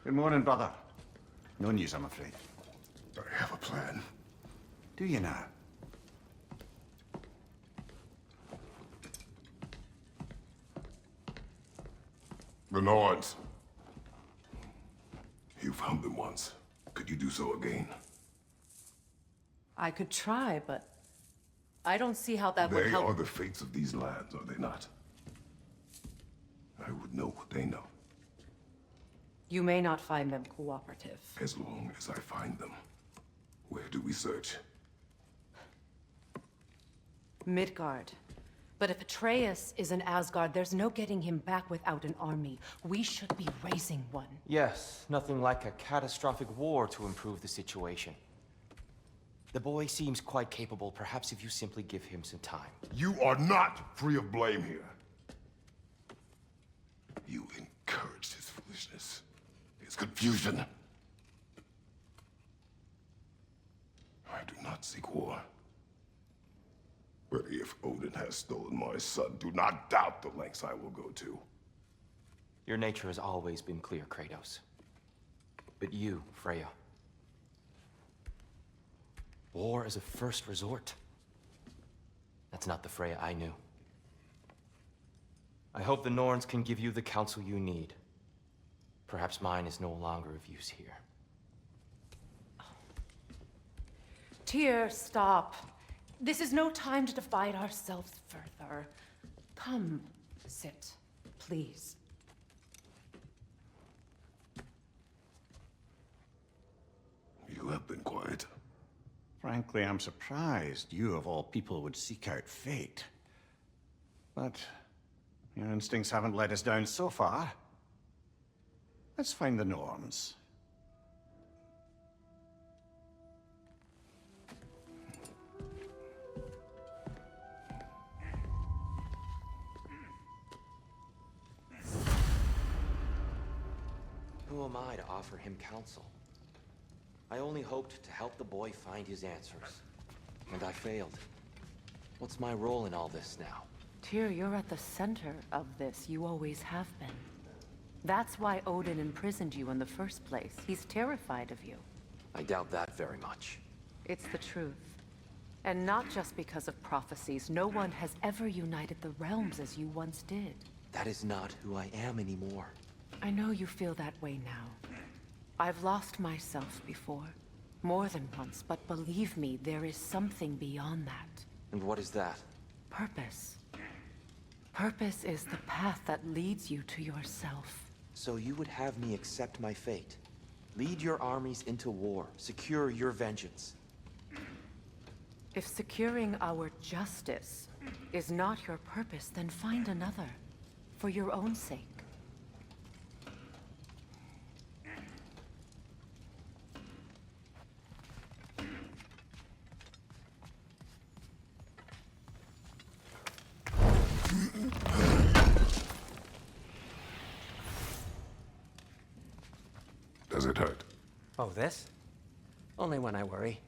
Good morning, brother. No news, I'm afraid. I have a plan. Do you now? The Nords. You found them once. Could you do so again? I could try, but I don't see how that would help. They are the fates of these lands, are they not? I would know what they know. You may not find them cooperative. As long as I find them. Where do we search? Midgard. But if Atreus is in Asgard, there's no getting him back without an army. We should be raising one. Yes, nothing like a catastrophic war to improve the situation. The boy seems quite capable. Perhaps if you simply give him some time. You are not free of blame here. You encouraged his foolishness, his confusion. I do not seek war. But if Odin has stolen my son, do not doubt the lengths I will go to. Your nature has always been clear, Kratos. But you, Freya. War is a first resort. That's not the Freya I knew. I hope the Norns can give you the counsel you need. Perhaps mine is no longer of use here. Tyr, stop. This is no time to divide ourselves further. Come, sit, please. You have been quiet. Frankly, I'm surprised you, of all people, would seek out fate. But your instincts haven't let us down so far. Let's find the Norns. Who am I to offer him counsel? I only hoped to help the boy find his answers. And I failed. What's my role in all this now? Tyr, you're at the center of this. You always have been. That's why Odin imprisoned you in the first place. He's terrified of you. I doubt that very much. It's the truth. And not just because of prophecies. No one has ever united the realms as you once did. That is not who I am anymore. I know you feel that way now. I've lost myself before. More than once, but believe me, there is something beyond that. And what is that? Purpose. Purpose is the path that leads you to yourself. So you would have me accept my fate? Lead your armies into war, secure your vengeance. If securing our justice is not your purpose, then find another. For your own sake. Does it hurt? Oh, this? Only when I worry.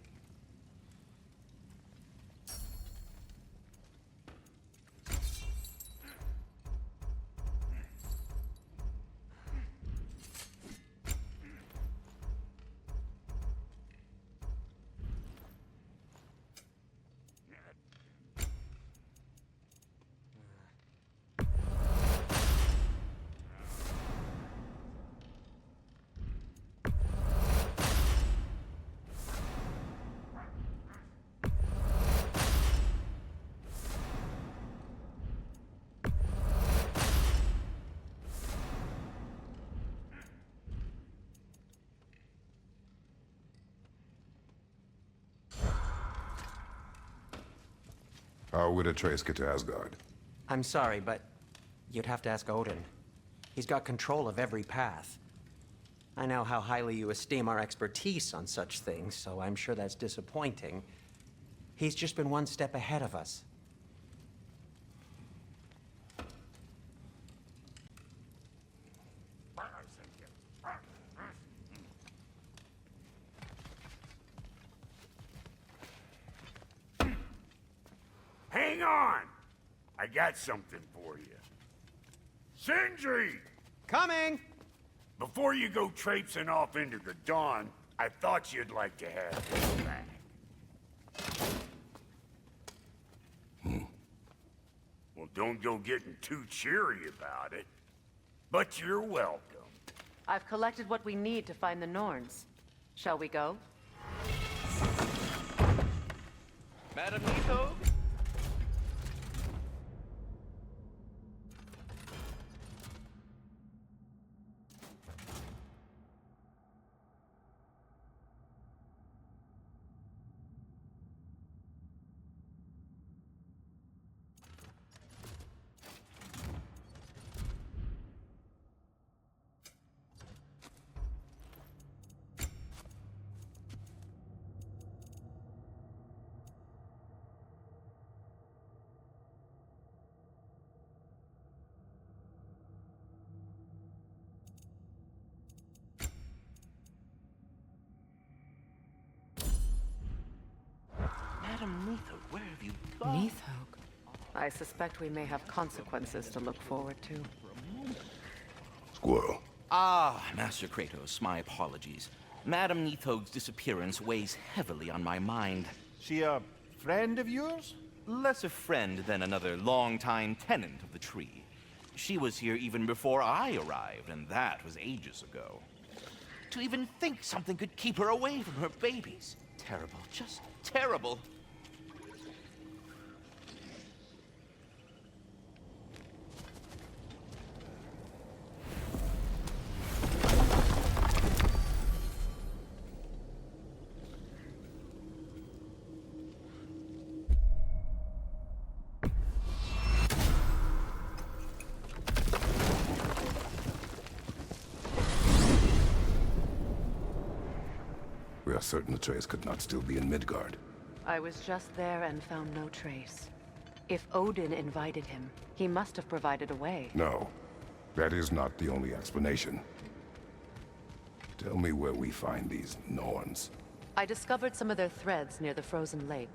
How would Atreus get to Asgard? I'm sorry, but you'd have to ask Odin. He's got control of every path. I know how highly you esteem our expertise on such things, so I'm sure that's disappointing. He's just been one step ahead of us. Hang on! I got something for you. Sindri! Coming! Before you go traipsing off into the dawn, I thought you'd like to have this back. Well, don't go getting too cheery about it. But you're welcome. I've collected what we need to find the Norns. Shall we go? Madam Nito? Madam Nito, where have you gone? Neathog. I suspect we may have consequences to look forward to. Squirrel. Ah, Master Kratos, my apologies. Madam Nithog's disappearance weighs heavily on my mind. She a friend of yours? Less a friend than another longtime tenant of the tree. She was here even before I arrived, and that was ages ago. To even think something could keep her away from her babies. Terrible, just terrible. We are certain Atreus could not still be in Midgard. I was just there and found no trace. If Odin invited him, he must have provided a way. No, that is not the only explanation. Tell me where we find these Norns. I discovered some of their threads near the frozen lake.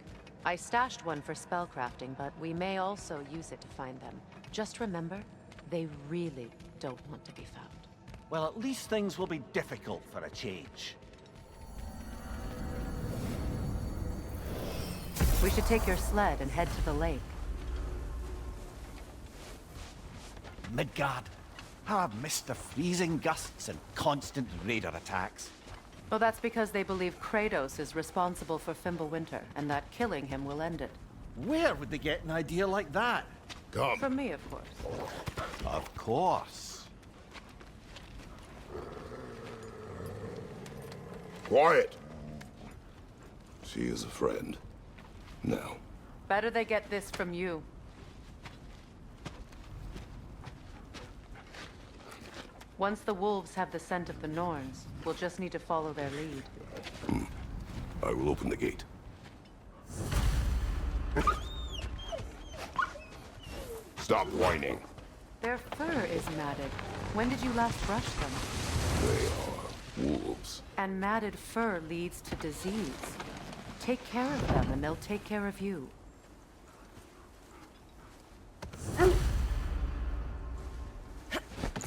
I stashed one for spellcrafting, but we may also use it to find them. Just remember, they really don't want to be found. Well, at least things will be difficult for a change. We should take your sled and head to the lake. Midgard. How I've missed the freezing gusts and constant raider attacks. Well, that's because they believe Kratos is responsible for Fimbulwinter, and that killing him will end it. Where would they get an idea like that? Come. From me, of course. Of course. Quiet! She is a friend. Now, Better they get this from you. Once the wolves have the scent of the Norns, we'll just need to follow their lead. I will open the gate. Stop whining. Their fur is matted. When did you last brush them? They are wolves. And matted fur leads to disease. Take care of them, and they'll take care of you.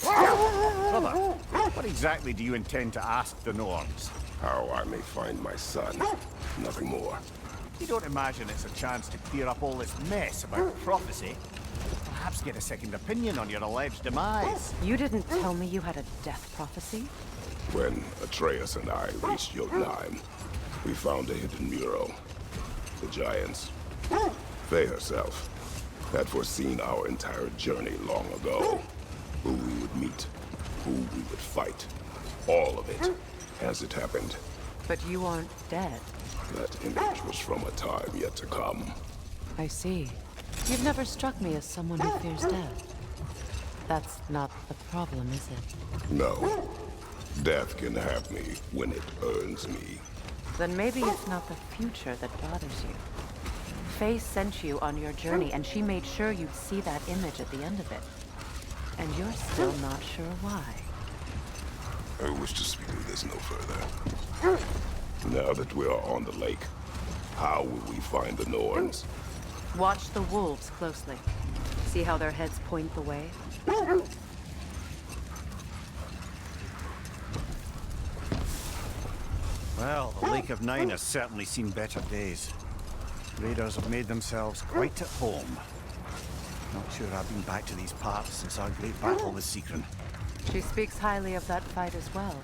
Brother, what exactly do you intend to ask the Norns? How I may find my son. Nothing more. You don't imagine it's a chance to clear up all this mess about prophecy? Perhaps get a second opinion on your alleged demise? You didn't tell me you had a death prophecy? When Atreus and I reached Jotunheim, we found a hidden mural. The Giants, Faye herself, had foreseen our entire journey long ago. Who we would meet, who we would fight. All of it, as it happened. But you aren't dead. That image was from a time yet to come. I see. You've never struck me as someone who fears death. That's not the problem, is it? No. Death can have me when it earns me. Then maybe it's not the future that bothers you. Faye sent you on your journey, and she made sure you'd see that image at the end of it. And you're still not sure why. I wish to speak of this no further. Now that we are on the lake, how will we find the Norns? Watch the wolves closely. See how their heads point the way? Well, the Lake of Nine has certainly seen better days. Raiders have made themselves quite at home. Not sure I've been back to these parts since our great battle with Secret. She speaks highly of that fight as well.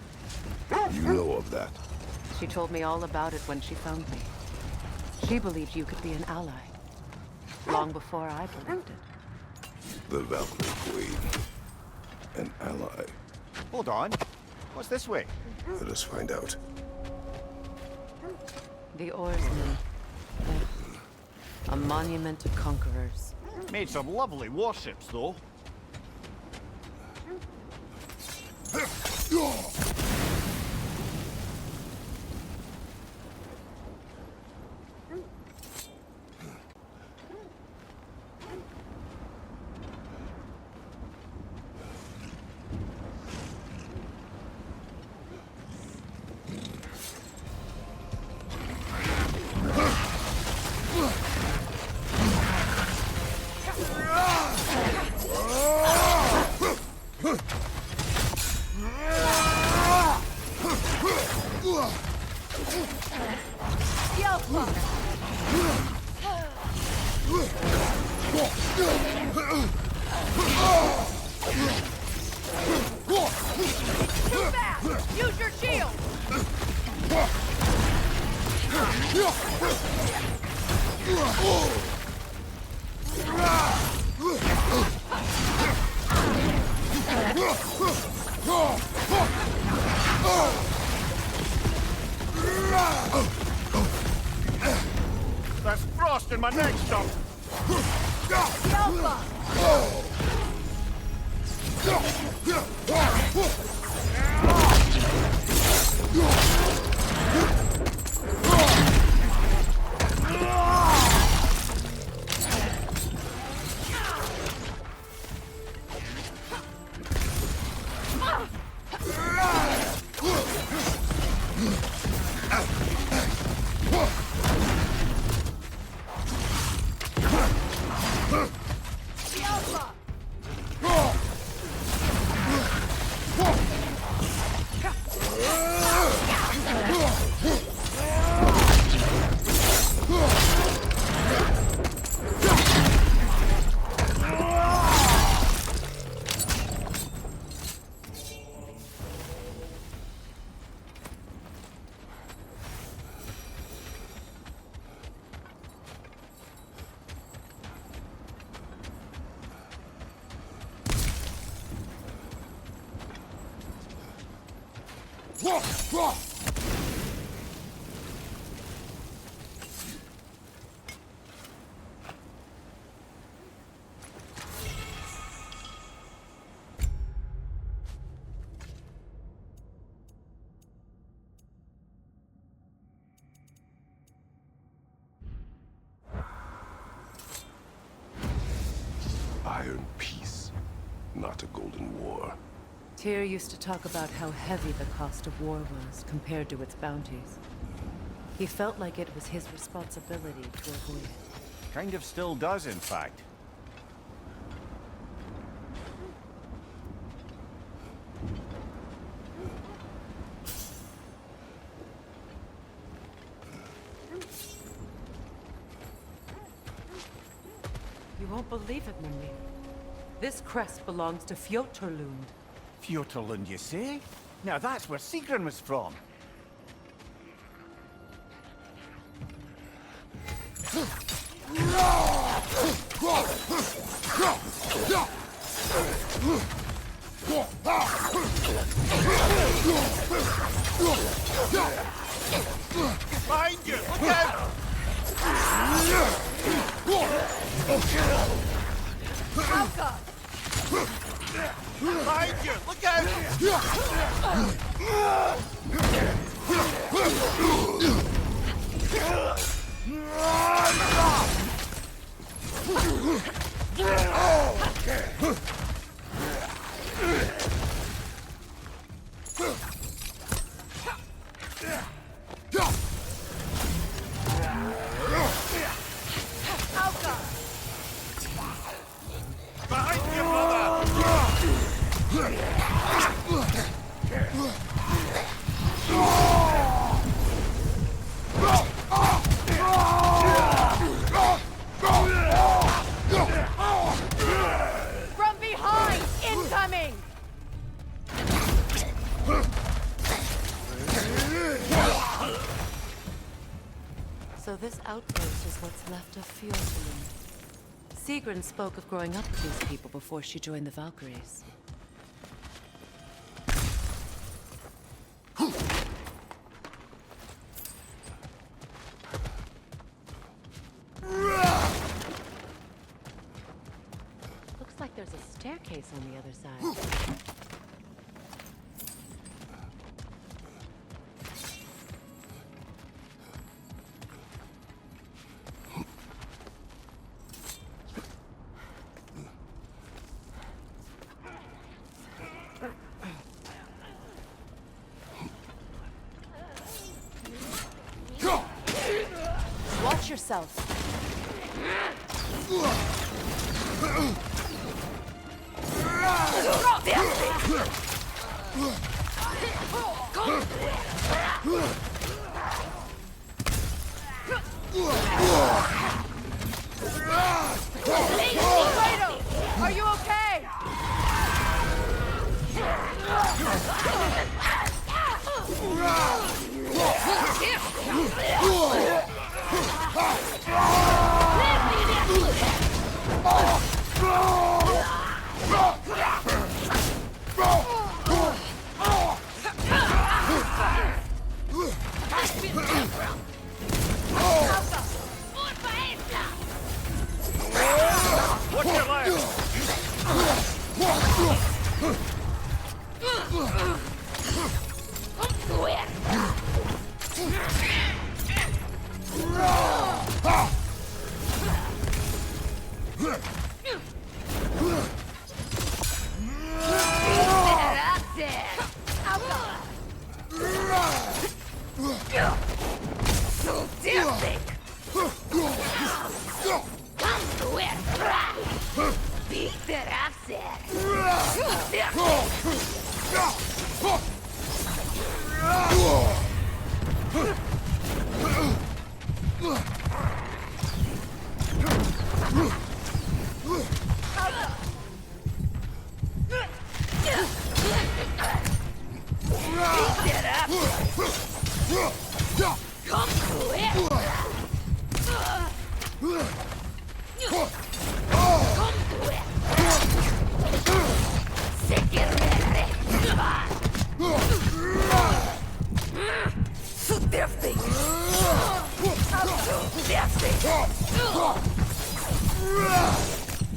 You know of that? She told me all about it when she found me. She believed you could be an ally. Long before I believed it. The Valkyrie Queen. An ally. Hold on. What's this way? Let us find out. The oarsmen. A monument to conquerors. Made some lovely warships, though. Use your shield! There's frost in my neck, stop! Iron peace, not a golden war. Tyr used to talk about how heavy the cost of war was compared to its bounties. He felt like it was his responsibility to avoid it. Kind of still does, in fact. You won't believe it, Mimir. This crest belongs to Fjoturlund. Fjoturlund, you say? Now that's where Sigrun was from. Behind you! Look out! Behind you! Look out! Behind you, brother! So this outpost is what's left of Fjordland. Sigrun spoke of growing up with these people before she joined the Valkyries. Looks like there's a staircase on the other side. Watch yourself. Are you okay? What's your last?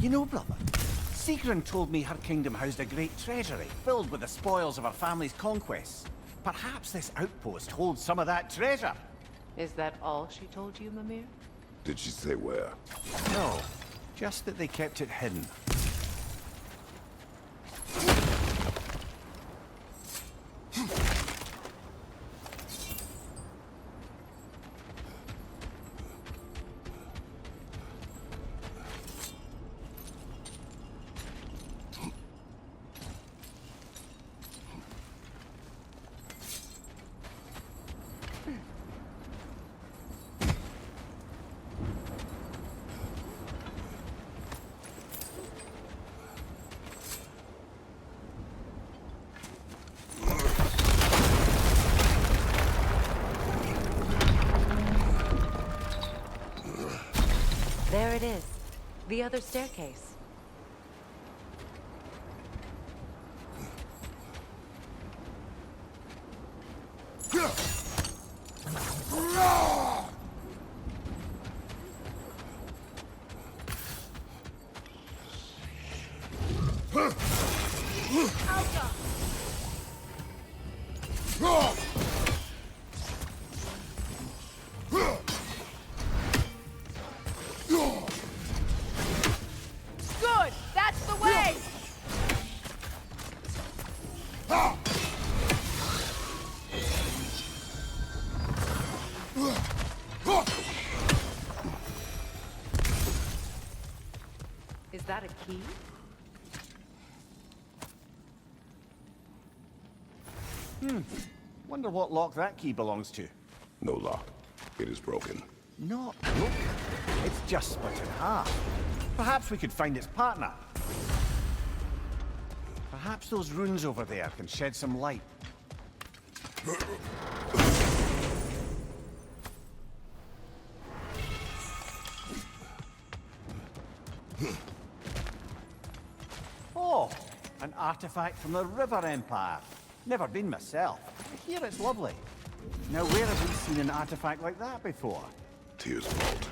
You know, brother, Sigrun told me her kingdom housed a great treasury filled with the spoils of her family's conquests. Perhaps this outpost holds some of that treasure. Is that all she told you, Mimir? Did she say where? No, just that they kept it hidden. There it is. The other staircase. Good! That's the way! Is that a key? Wonder what lock that key belongs to. No lock. It is broken. Not broken. It's just split in half. Perhaps we could find its partner. Perhaps those runes over there can shed some light. artifact from the River Empire. Never been myself. I hear it's lovely. Now, where have we seen an artifact like that before? Tears vault.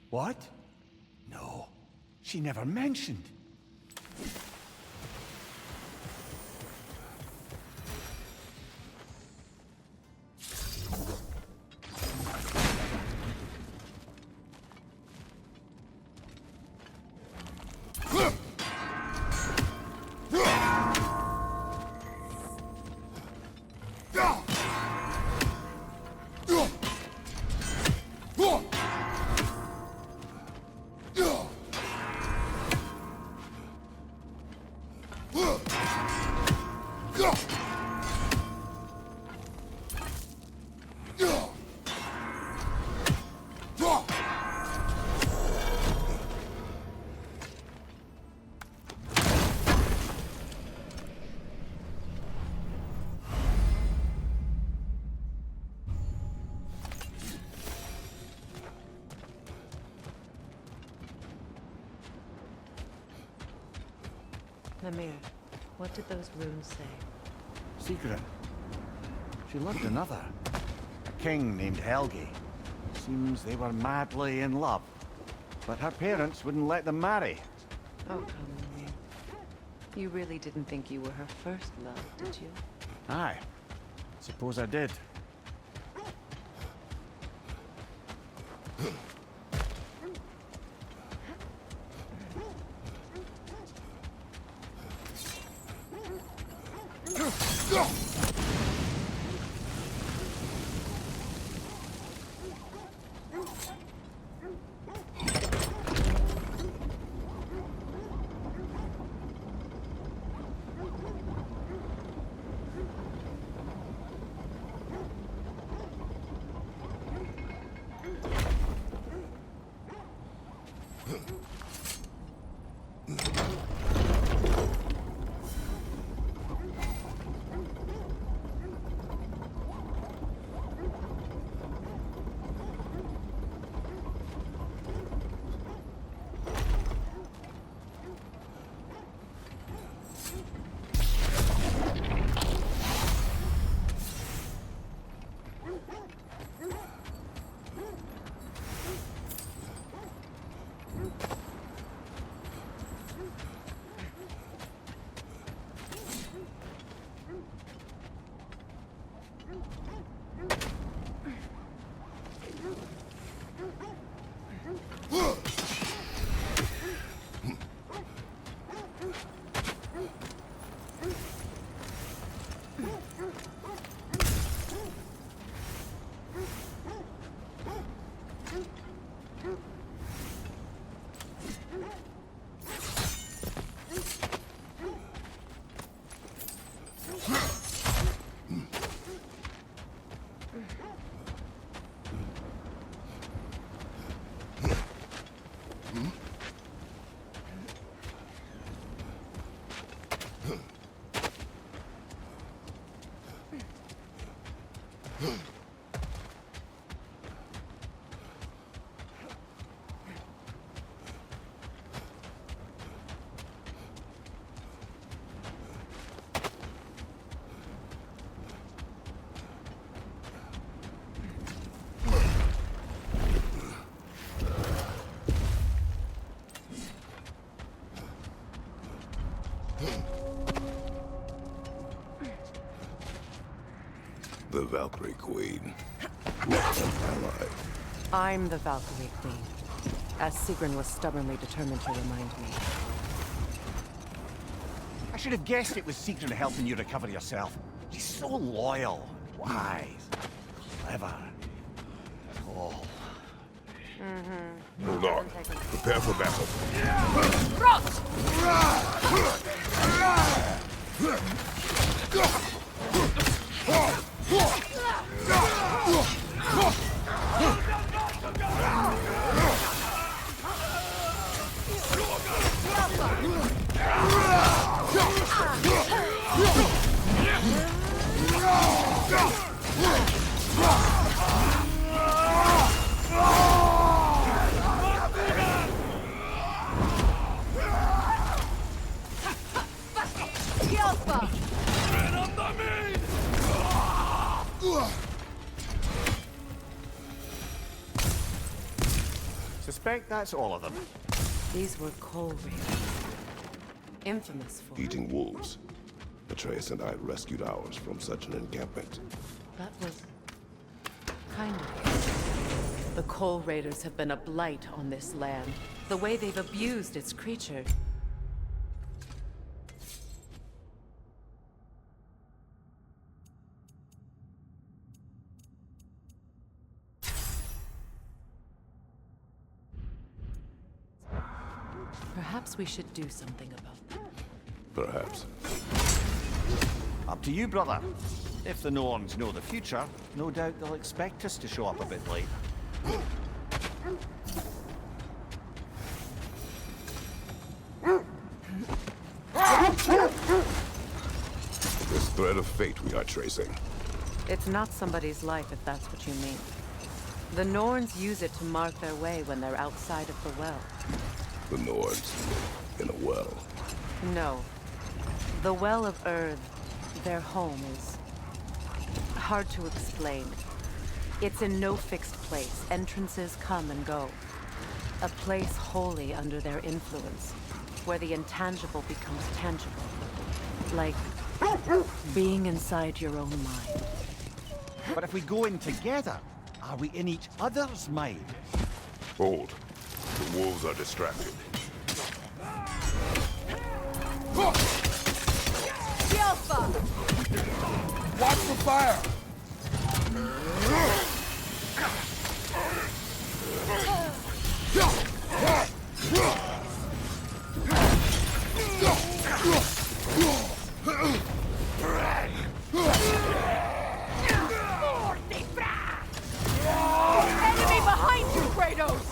What? No, she never mentioned. Mimir, what did those runes say? Secret. She loved another. A king named Helgi. Seems they were madly in love. But her parents wouldn't let them marry. Oh, come, Mimir. You really didn't think you were her first love, did you? Aye. Suppose I did. The Valkyrie Queen. Ally. I'm the Valkyrie Queen, as Sigrun was stubbornly determined to remind me. I should have guessed it was Sigrun helping you recover yourself. She's so loyal, wise, clever. Oh. Hold on. Prepare for battle. Suspect that's all of them. These were coal raiders. Infamous for... Eating wolves. Atreus and I rescued ours from such an encampment. That was... kind of... The coal raiders have been a blight on this land. The way they've abused its creatures. Perhaps we should do something about that. Perhaps. Up to you, brother. If the Norns know the future, no doubt they'll expect us to show up a bit late. This thread of fate we are tracing. It's not somebody's life, if that's what you mean. The Norns use it to mark their way when they're outside of the well. The Nords. In a well. No. The Well of Earth, their home, is hard to explain. It's in no fixed place. Entrances come and go. A place wholly under their influence, where the intangible becomes tangible. Like being inside your own mind. But if we go in together, are we in each other's mind? Hold. The wolves are distracted. Watch the fire! Enemy behind you, Kratos!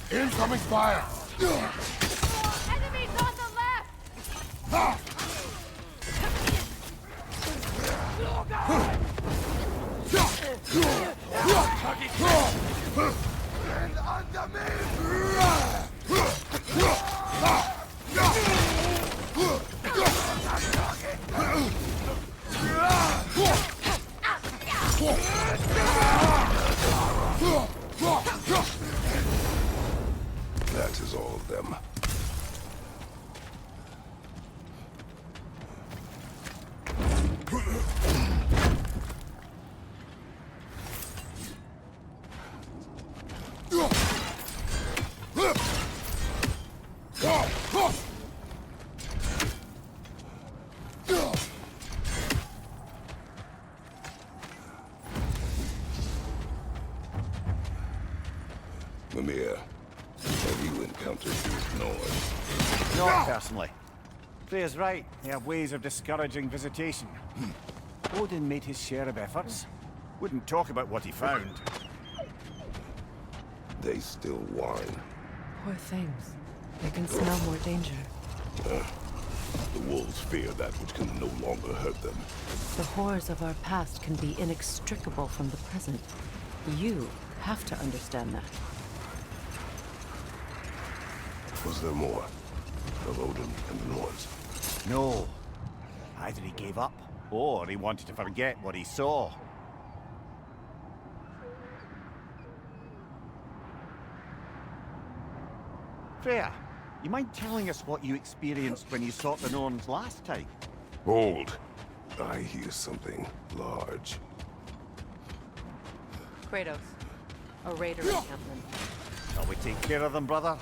Incoming fire! Enemies on the left! And under me! That is all of them. Mimir, have you encountered these Nords? Not personally. Freya's right. They have ways of discouraging visitation. Odin made his share of efforts. Wouldn't talk about what he found. They still whine. Poor things. They can smell more danger. The wolves fear that which can no longer hurt them. The horrors of our past can be inextricable from the present. You have to understand that. Was there more of Odin and the Nords? No. Either he gave up, or he wanted to forget what he saw. Freya, you mind telling us what you experienced when you sought the Norns last time? Hold. I hear something large. Kratos, a raider encampment. Shall we take care of them, brother?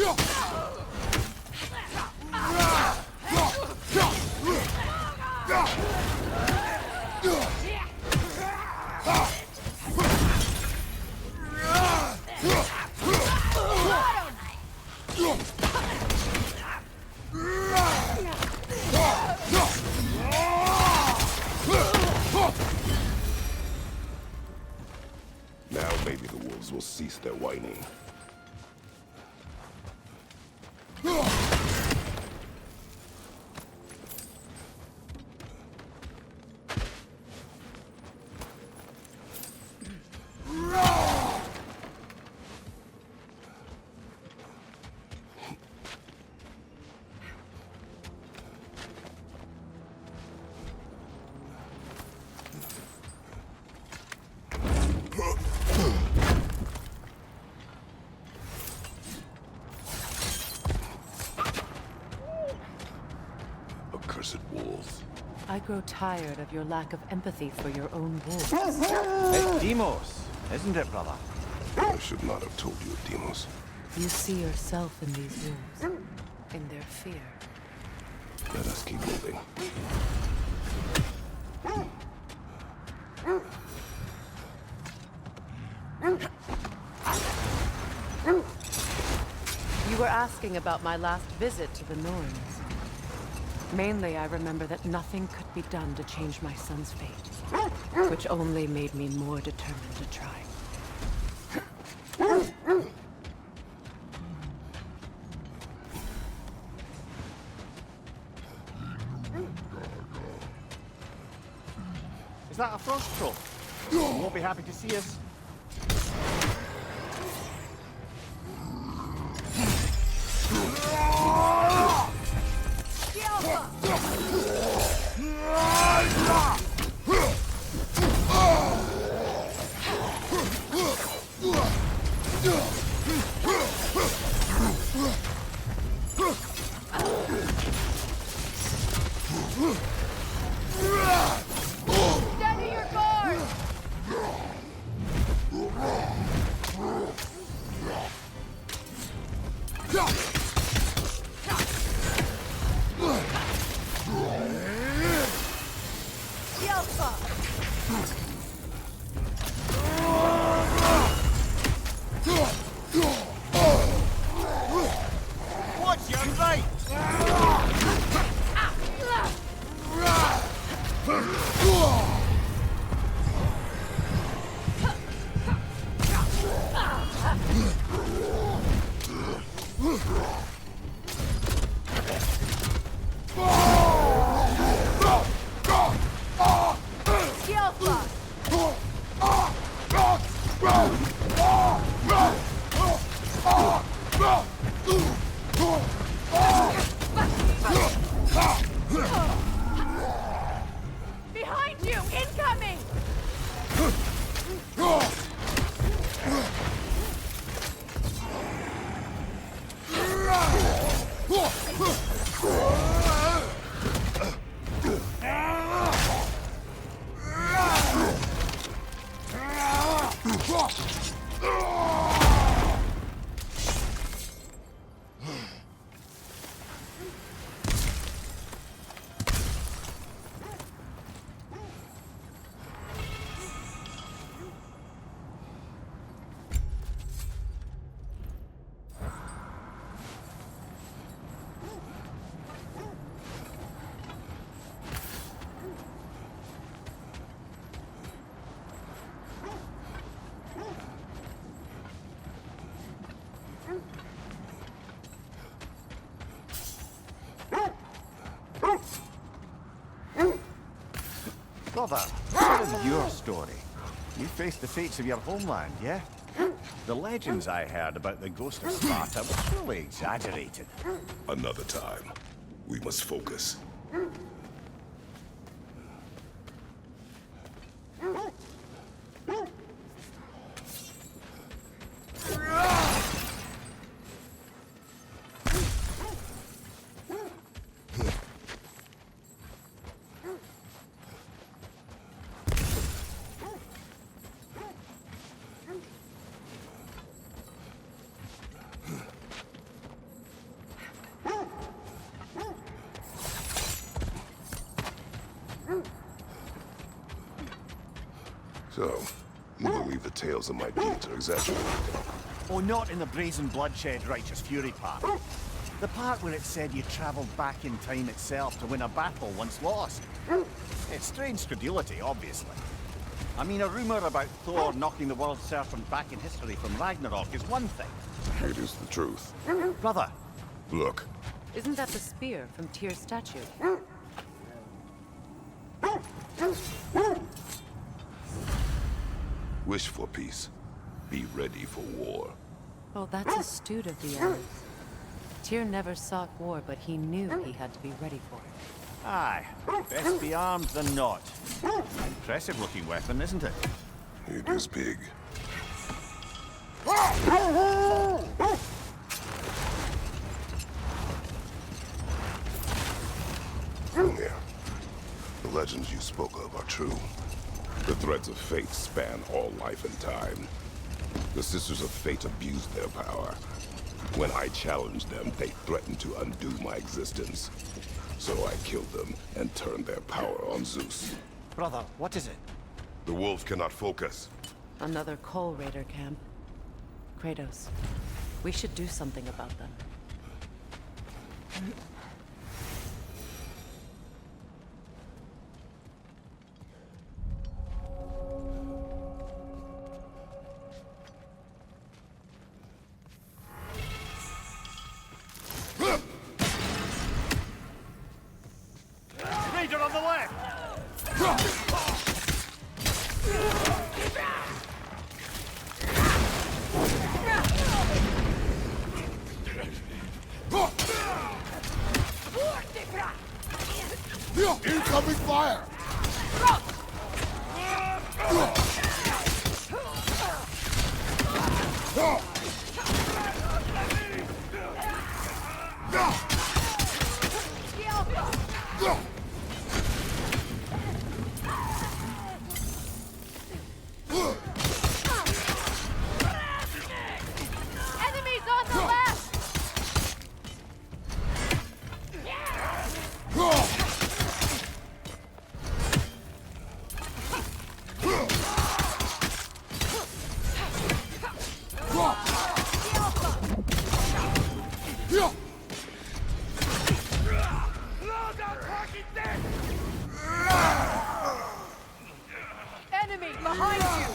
Now maybe the wolves will cease their whining. Accursed wolves. I grow tired of your lack of empathy for your own wolves. It's Demos, isn't it, brother? I should not have told you of Demos. You see yourself in these wolves, in their fear. Let us keep moving. You were asking about my last visit to the Norns. Mainly, I remember that nothing could be done to change my son's fate, which only made me more determined to try. Is that a frost troll? You won't be happy to see us. Steady your guard! Watch your right! Behind you! Incoming! Brother, what is your story? You faced the fates of your homeland, yeah? The legends I heard about the ghost of Sparta were surely exaggerated. Another time. We must focus. So, you believe the tales of my deeds are exaggerated? Oh, not in the brazen bloodshed righteous fury part. The part where it said you travelled back in time itself to win a battle once lost. It's strange credulity, obviously. I mean, a rumour about Thor knocking the world serpent back in history from Ragnarok is one thing. It is the truth. Brother, Look, Isn't that the spear from Tyr's statue? wish for peace. Be ready for war. Oh, that's astute of the elves. Tyr never sought war, but he knew he had to be ready for it. aye, best be armed than not. Impressive looking weapon, isn't it? It is big. Mjolnir. The legends you spoke of are true. The threads of fate span all life and time. The Sisters of Fate abused their power. When I challenged them, they threatened to undo my existence. So I killed them and turned their power on Zeus. Brother, what is it? The wolves cannot focus. Another Coal Raider camp. Kratos, we should do something about them. Raider on the left! Incoming fire! Enemies on the left! Enemy behind you!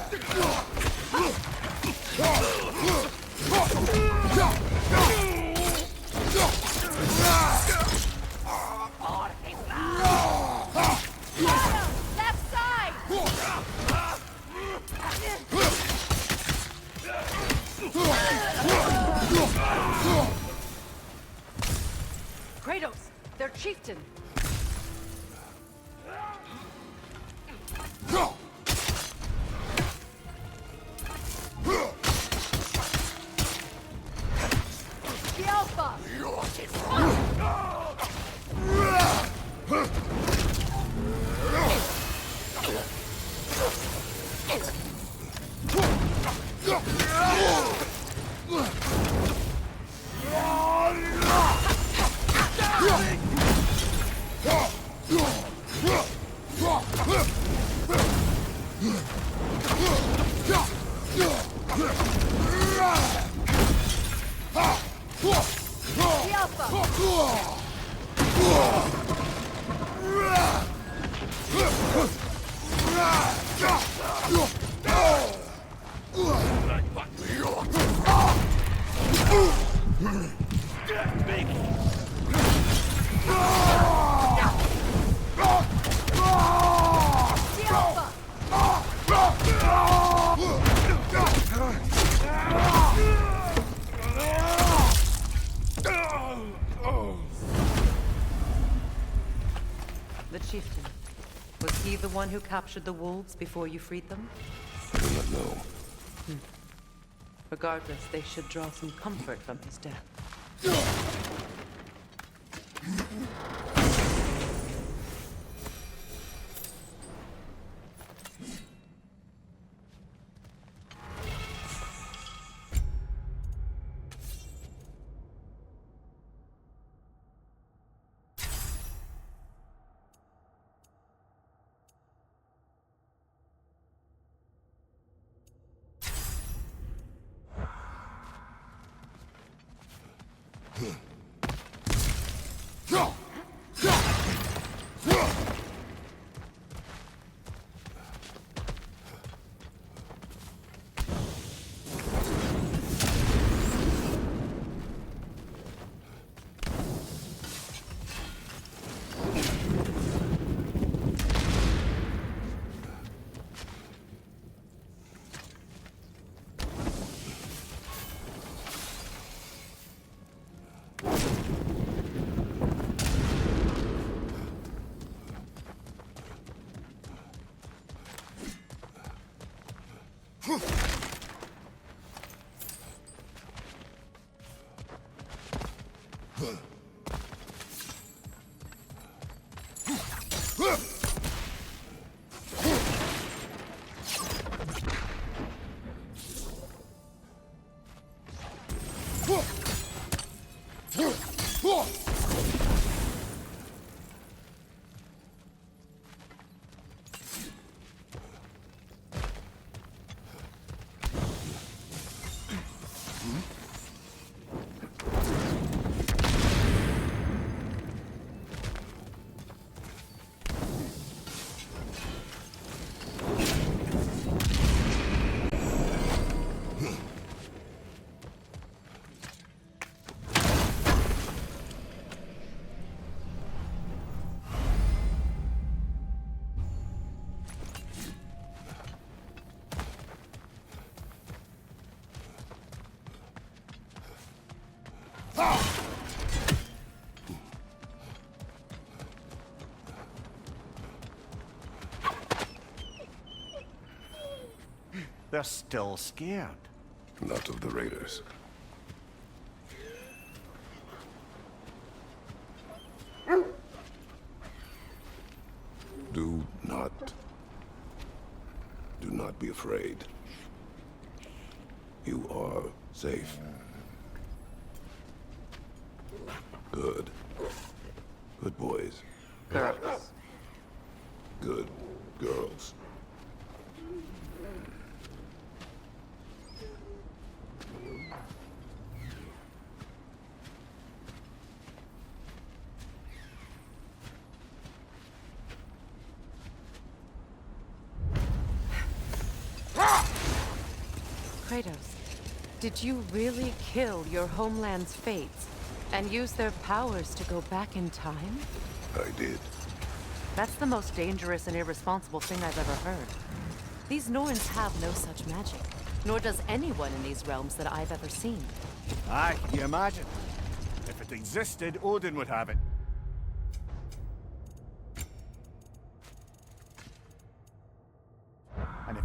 Left side! Kratos, their chieftain. The Alpha! The Alpha! The Alpha! The chieftain. Was he the one who captured the wolves before you freed them? I do not know. Regardless, they should draw some comfort from his death. They're still scared. Not of the raiders. Do not be afraid. You are safe. Good. Good boys. Girls. Good girls. Kratos, did you really kill your homeland's fates and use their powers to go back in time? I did. That's the most dangerous and irresponsible thing I've ever heard. These Norns have no such magic, nor does anyone in these realms that I've ever seen. Aye, can you imagine? If it existed, Odin would have it. And if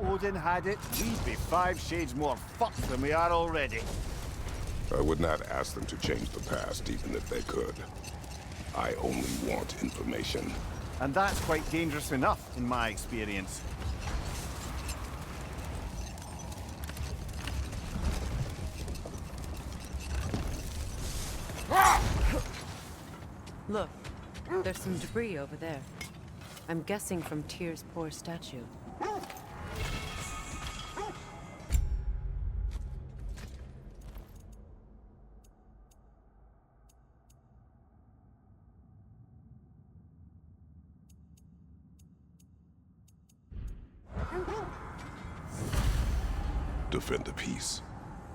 Odin had it, we'd be 5 shades more fucked than we are already. I would not ask them to change the past, even if they could. I only want information. And that's quite dangerous enough, in my experience. Look, there's some debris over there. I'm guessing from Tyr's poor statue. Defend the peace.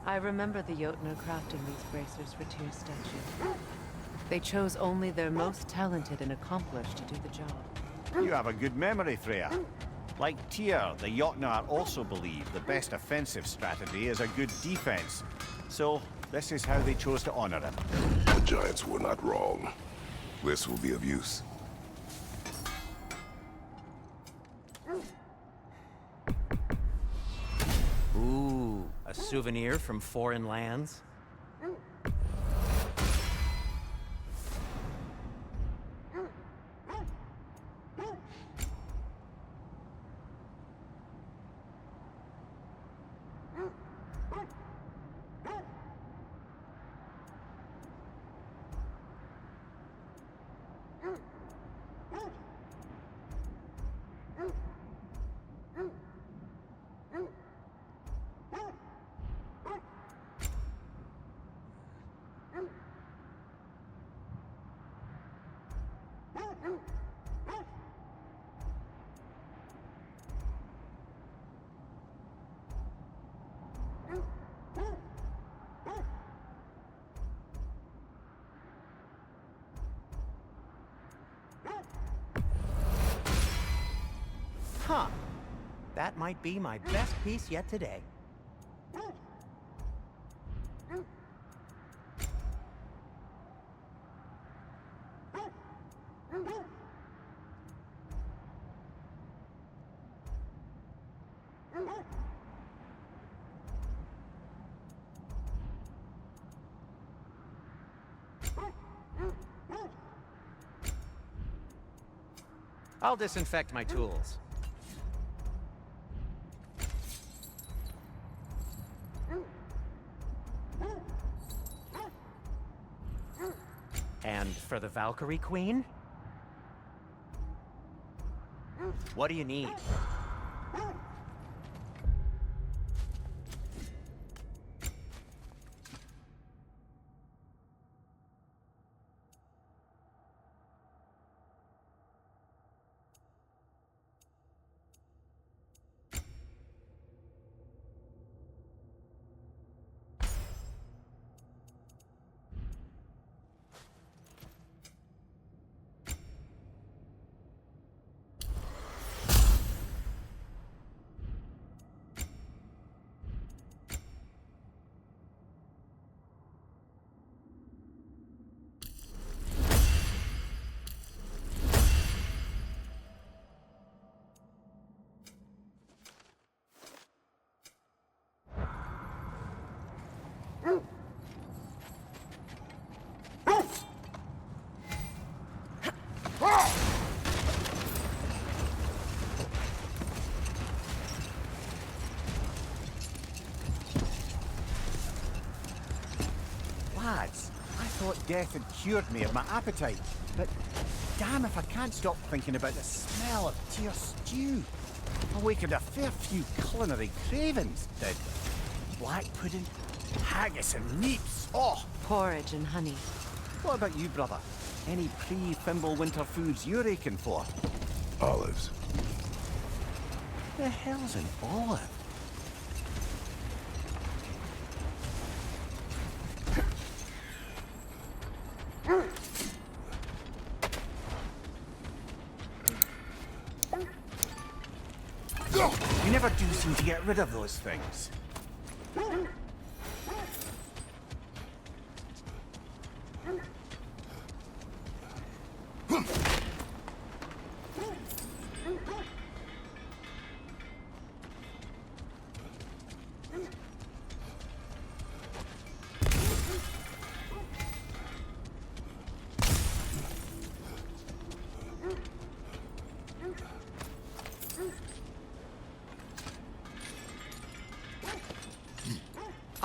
I remember the Jotnar crafting these bracers for Tyr's statue. They chose only their most talented and accomplished to do the job. You have a good memory, Freya. Like Tyr, the Jotnar also believe the best offensive strategy is a good defense. So, this is how they chose to honor him. The Giants were not wrong. This will be of use. Ooh, a souvenir from foreign lands? Huh. That might be my best piece yet today. I'll disinfect my tools. And for the Valkyrie Queen? What do you need? Lads, I thought death had cured me of my appetite, but damn if I can't stop thinking about the smell of tear stew. Awakened a fair few culinary cravings, did. Black pudding, haggis and neeps, oh! Porridge and honey. What about you, brother? Any pre-Fimble winter foods you're aching for? Olives. The hell's an olive? You never do seem to get rid of those things.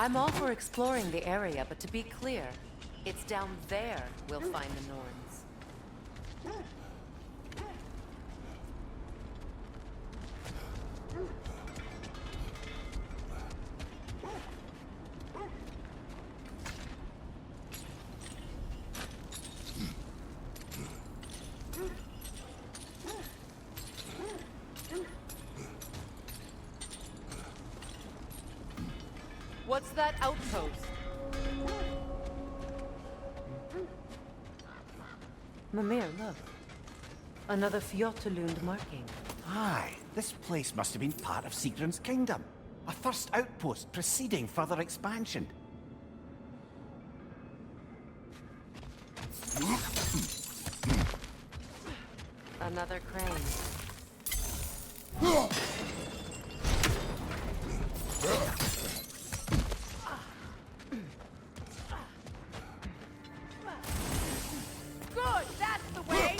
I'm all for exploring the area, but to be clear, it's down there we'll find the Norns. What's that outpost? Mimir, look. Another Fjotalund marking. Aye, this place must have been part of Sigrun's kingdom. A first outpost preceding further expansion. Another crane. Good, that's the way!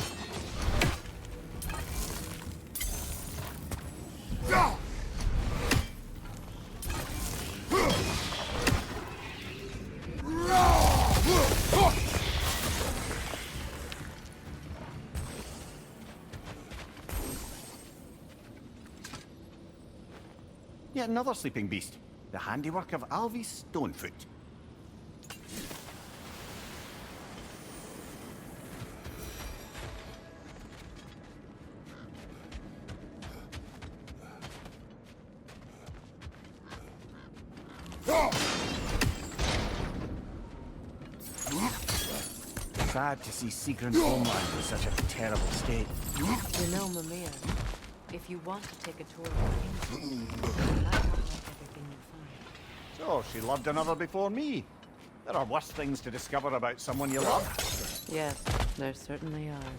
Yet another sleeping beast. The handiwork of Alvis Stonefoot. Sad to see Sigrun's homeland in such a terrible state. You know, Mimir, If you want to take a tour of the kingdom, you might not like everything you find. So, she loved another before me. There are worse things to discover about someone you love. Yes, there certainly are.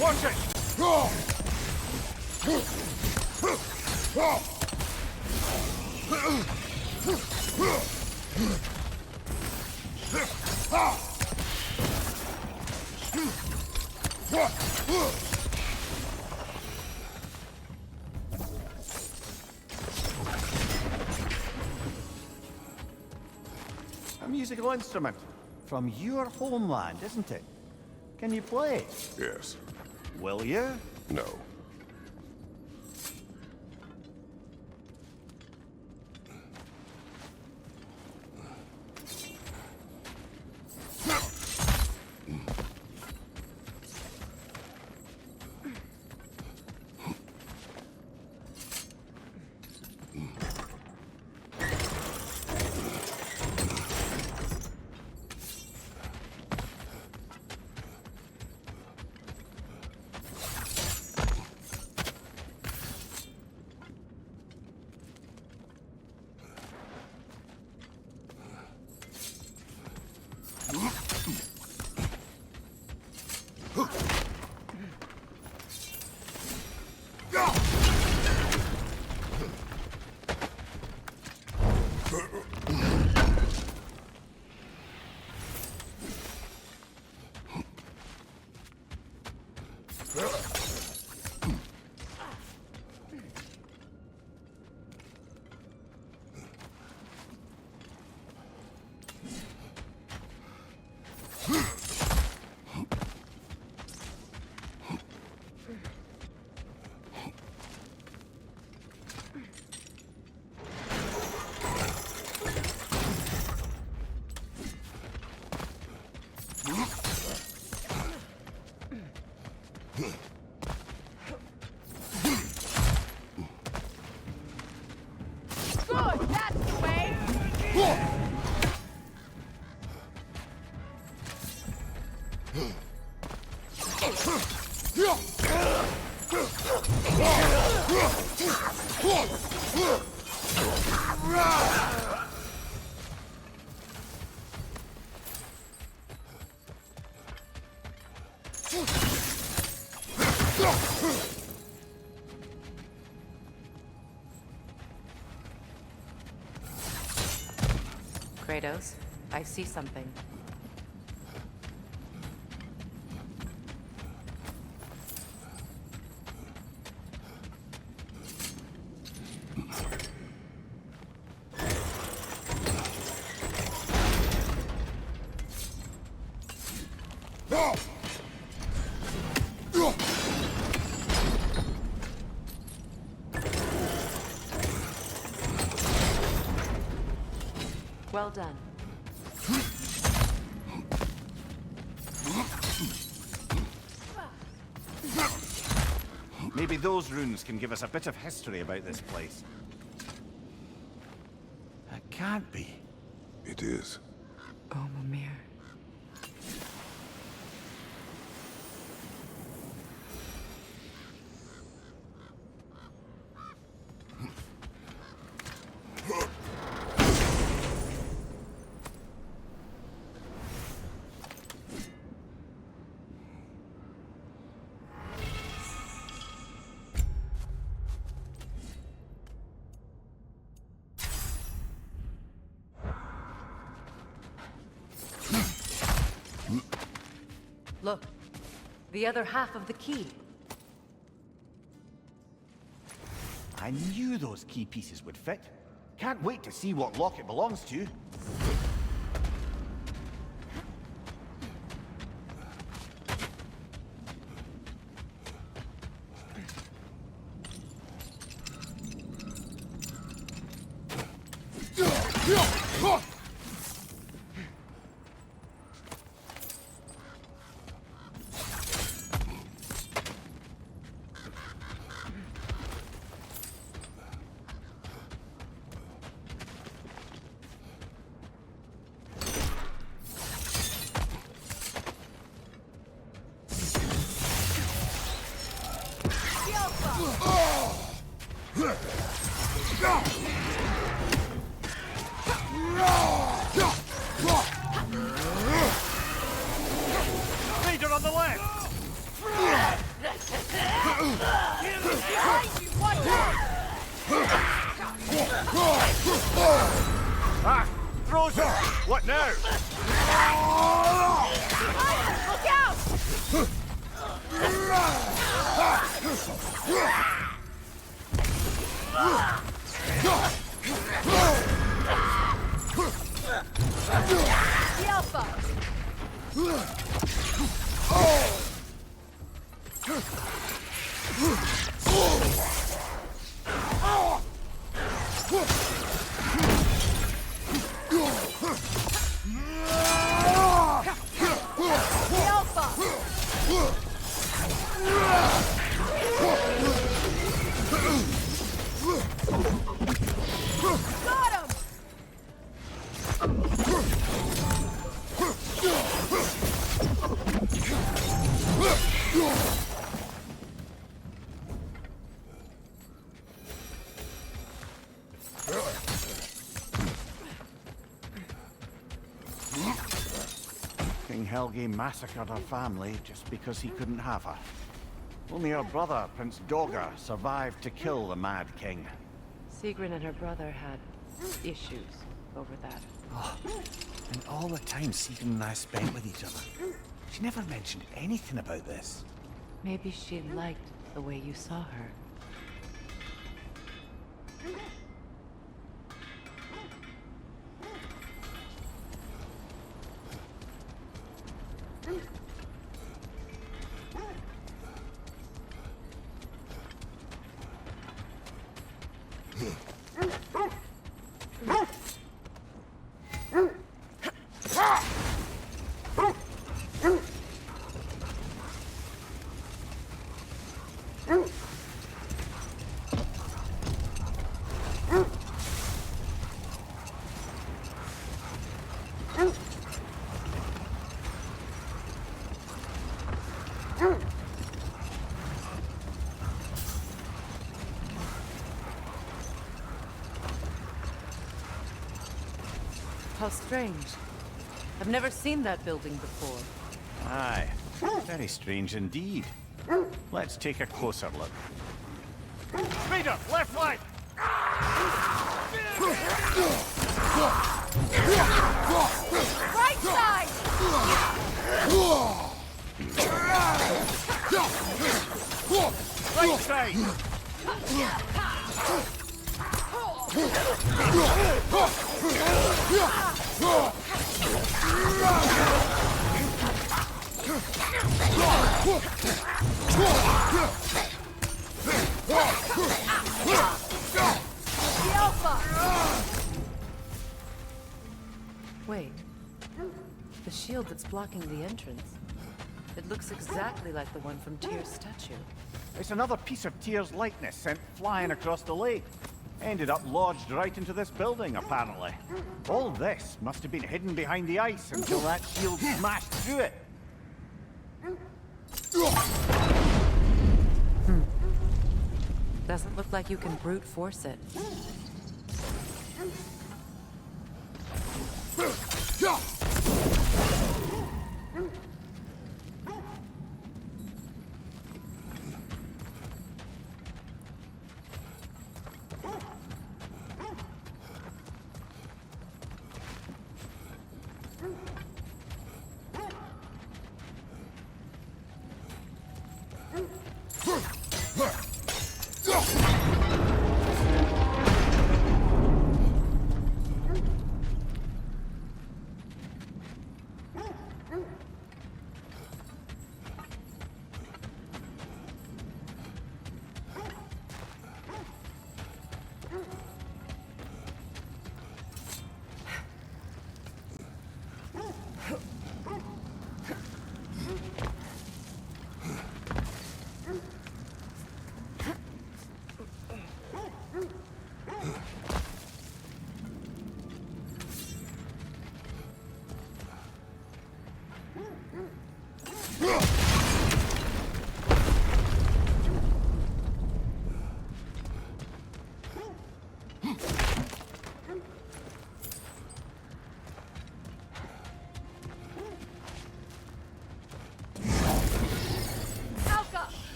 Watch it! A musical instrument from your homeland, isn't it? Can you play? Yes. Will you? No. Good, that's the way. Kratos, I see something. Well done. Maybe those runes can give us a bit of history about this place. It can't be. It is. Oh, Mimir. Look, the other half of the key. I knew those key pieces would fit. Can't wait to see what lock it belongs to. Leader on the left! Ah! Throws her! What now? Look out! The Alpha! The Alpha! Got him! King Helge massacred her family just because he couldn't have her. Only her brother, Prince Dogger, survived to kill the Mad King. Sigrun and her brother had issues over that. Oh, and all the time Sigrun and I spent with each other. She never mentioned anything about this. Maybe she liked the way you saw her. How strange. I've never seen that building before. Aye, Very strange indeed. Let's take a closer look. Speeder, left flank! Right side! Right side! The Alpha! Wait. The shield that's blocking the entrance. It looks exactly like the one from Tyr's statue. It's another piece of Tyr's likeness sent flying across the lake. Ended up lodged right into this building, apparently. All this must have been hidden behind the ice until that shield smashed through it. Doesn't look like you can brute force it.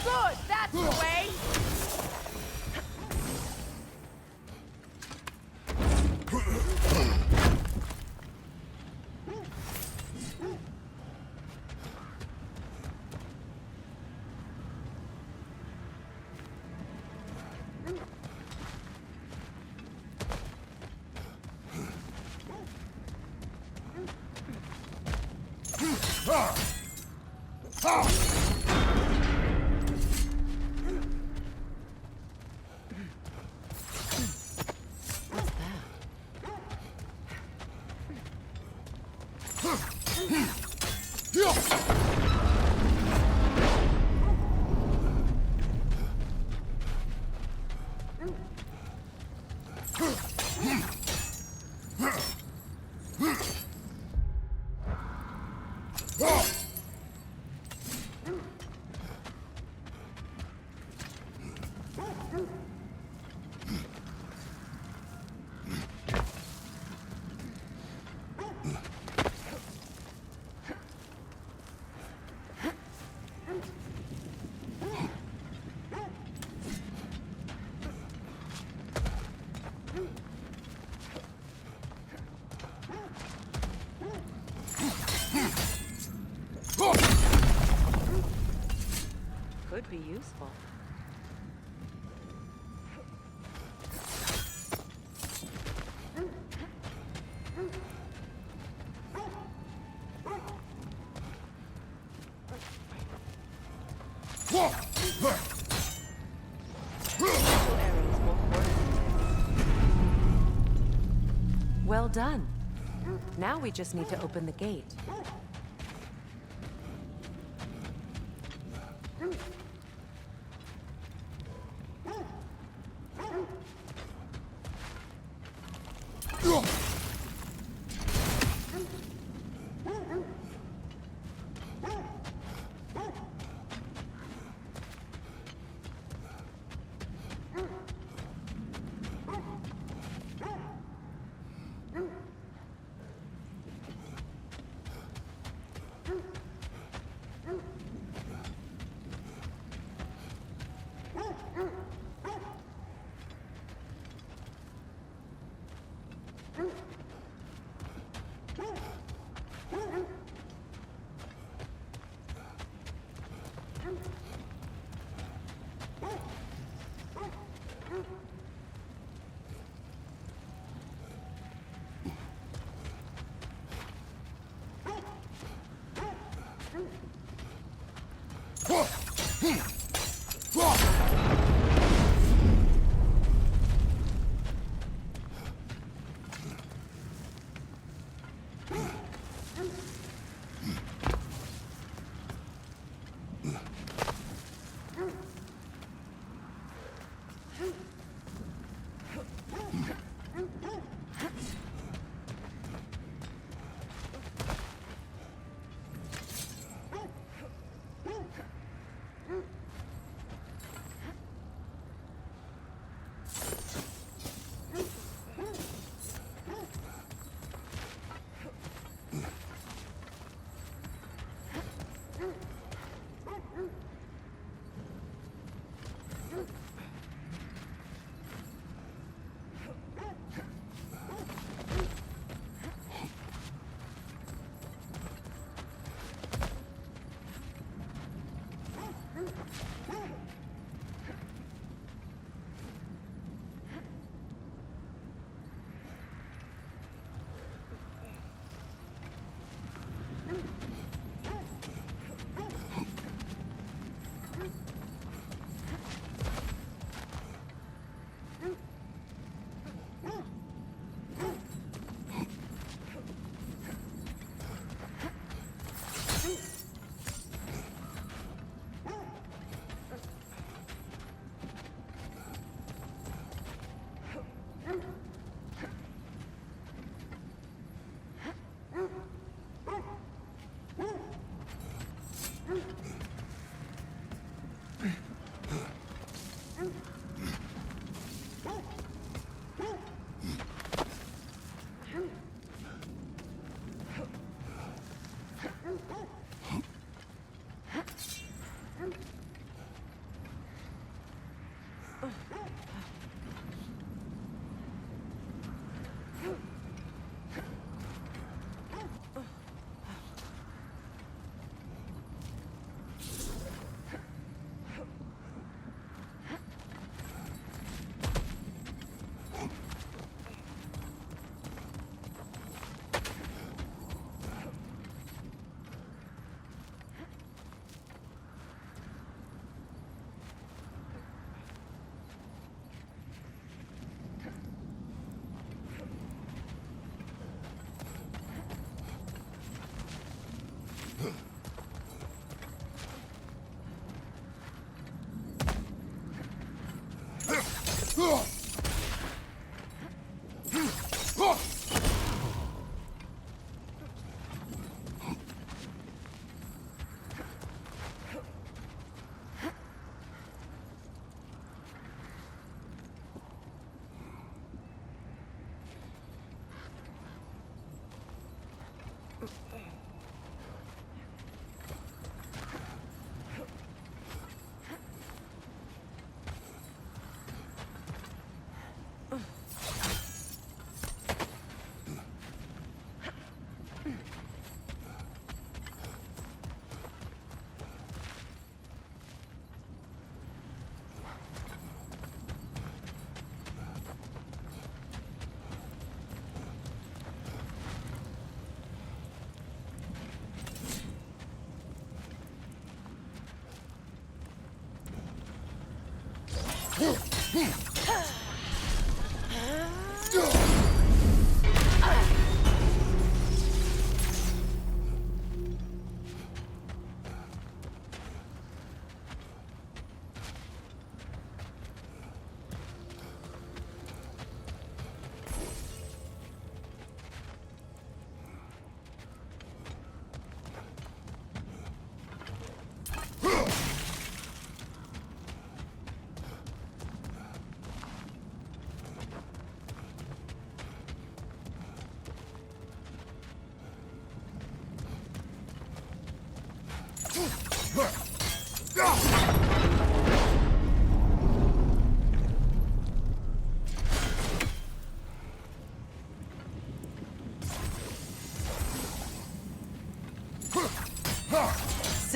Good, that's the way! Could be useful. Well done. Now we just need to open the gate.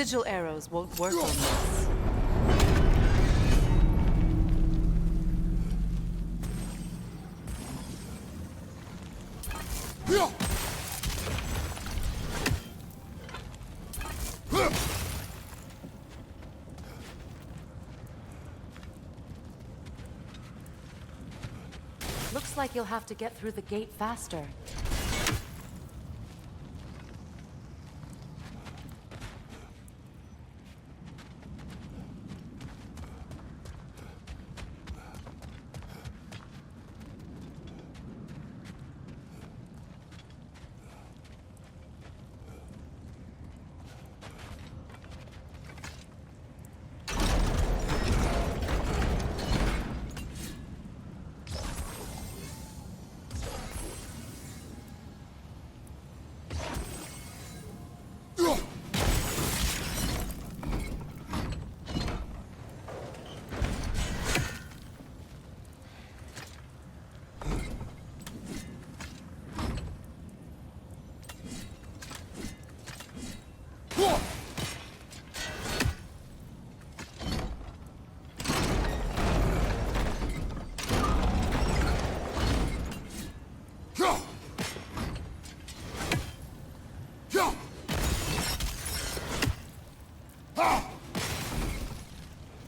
Sigil arrows won't work on this. Looks like you'll have to get through the gate faster.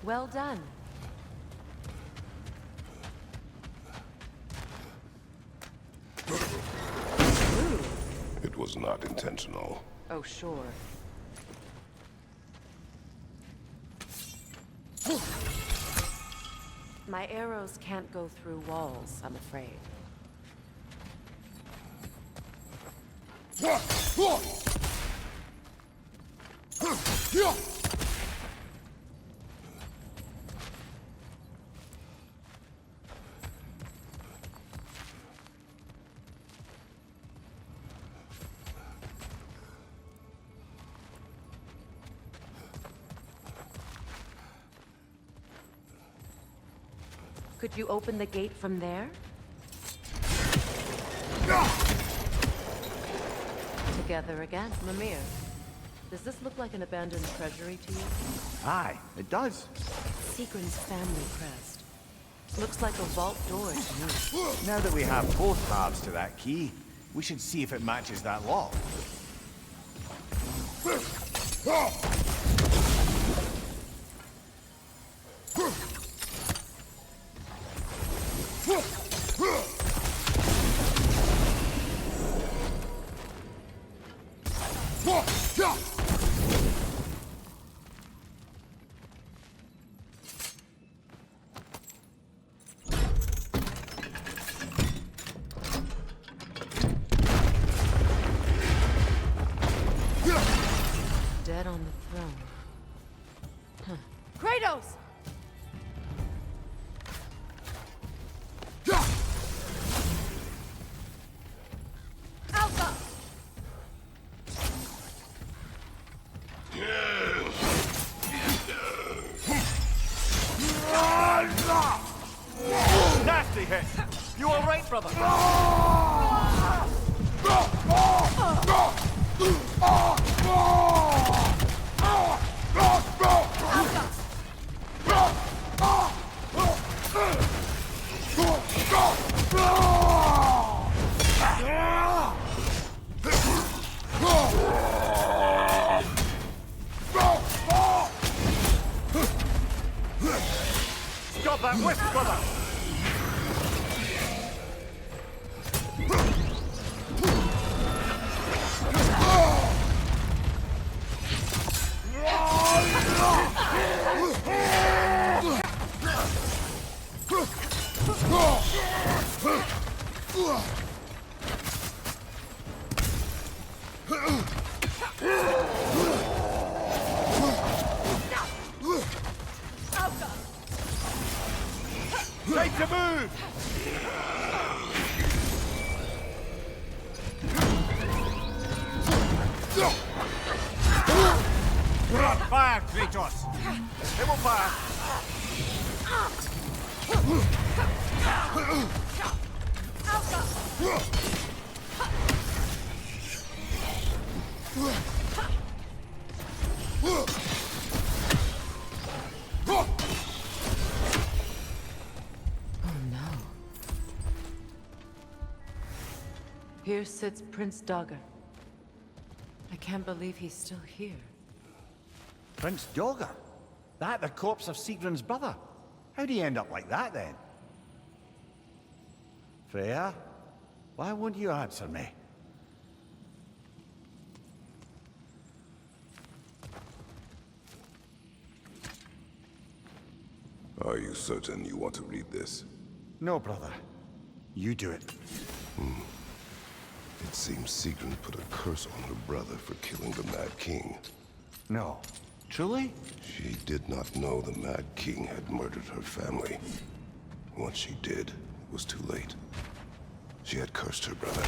Well done. It was not intentional. Oh, sure. My arrows can't go through walls, I'm afraid. Could you open the gate from there? Together again. Mimir, does this look like an abandoned treasury to you? Aye, it does. Sigrun's family crest. Looks like a vault door to me. Now that we have both halves to that key, we should see if it matches that lock. Dead on the throne. Kratos! Alpha! Nasty hit! You all right, brother? Stop that whip, brother! Take the move! Fire, Kratos! It will fire! Here sits Prince Dagger. I can't believe he's still here. Prince Dagger? That the corpse of Sigrun's brother? How'd he end up like that, then? Freya? Why won't you answer me? Are you certain you want to read this? No, brother. You do it. It seems Sigrun put a curse on her brother for killing the Mad King. No. Truly? She did not know the Mad King had murdered her family. Once she did, it was too late. She had cursed her brother.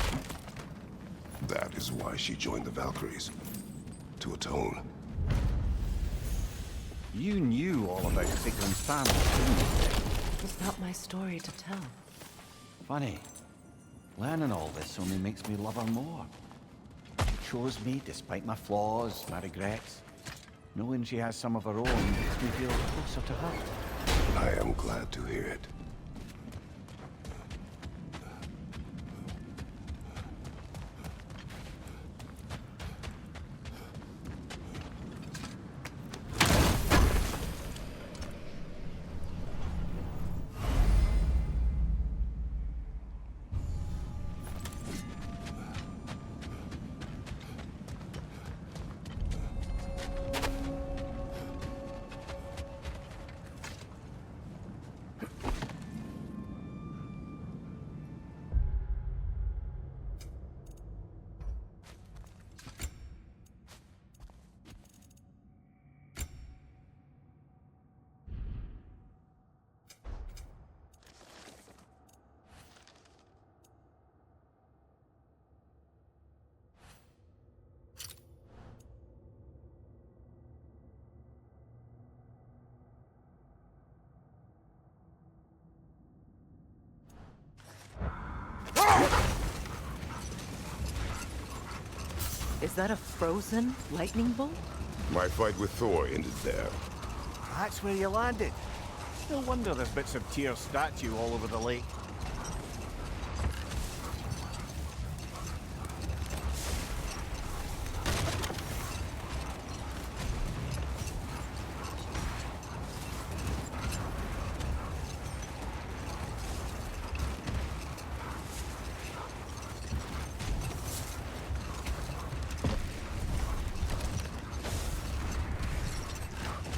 That is why she joined the Valkyries. To atone. You knew all about Sigrun's family, didn't you? It's not my story to tell. Funny. Learning all this only makes me love her more. She chose me despite my flaws, my regrets. Knowing she has some of her own makes me feel closer to her. I am glad to hear it. Is that a frozen lightning bolt? My fight with Thor ended there. That's where you landed. No wonder there's bits of Tyr's statue all over the lake.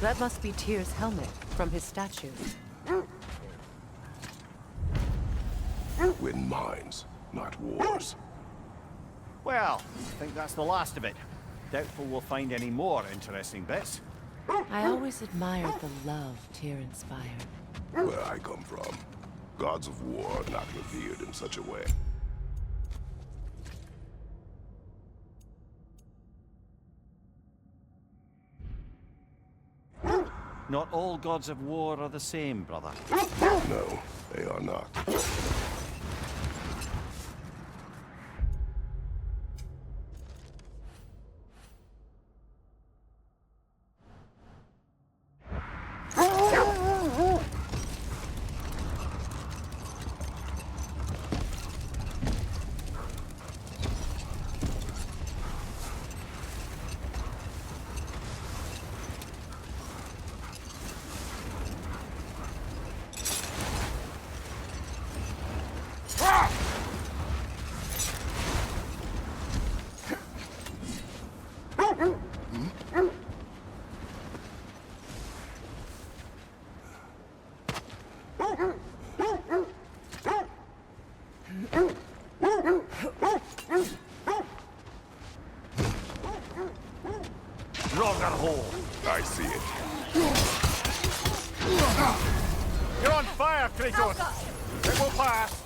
That must be Tyr's helmet from his statue. Win mines, not wars. Well, I think that's the last of it. Doubtful we'll find any more interesting bits. I always admired the love Tyr inspired. Where I come from, gods of war are not revered in such a way. Not all gods of war are the same, brother. No, they are not. I see it. You're on fire, Kratos! It will pass!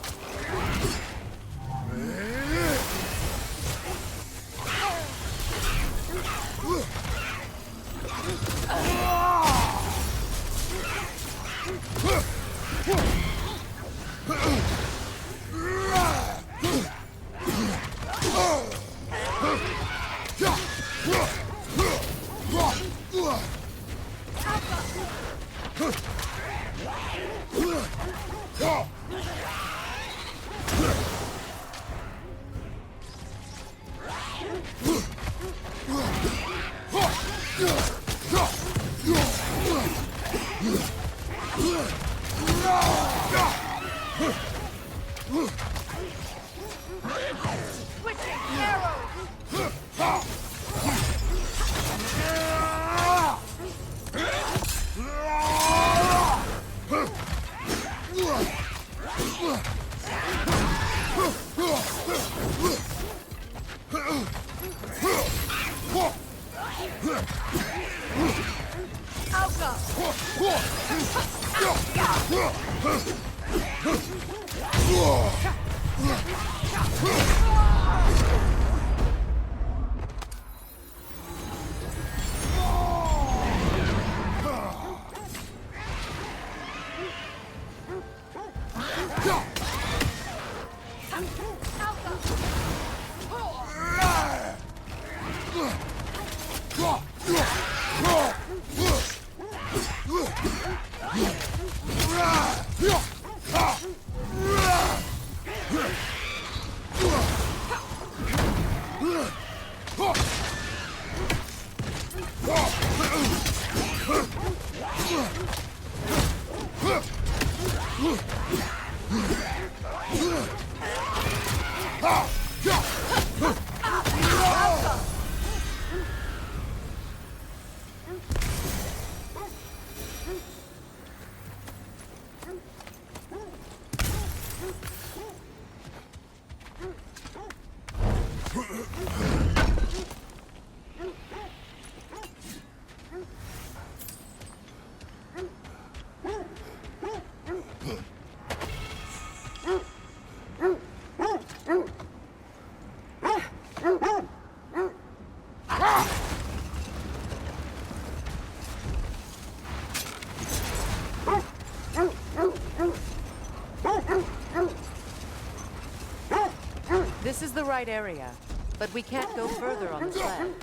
This is the right area, but we can't go further on the sled.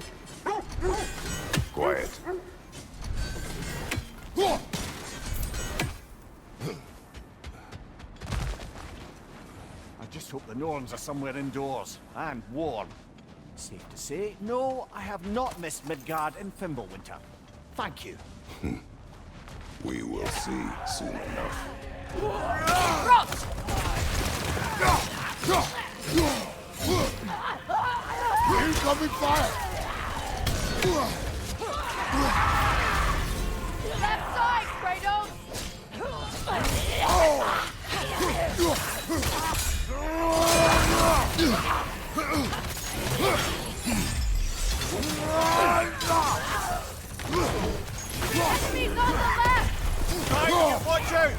Quiet. I just hope the Norns are somewhere indoors, and warm. Safe to say, no, I have not missed Midgard in Fimbulwinter. Thank you. We will see soon enough. Incoming fire! Left side, Kratos! Enemies on the left! Watch out!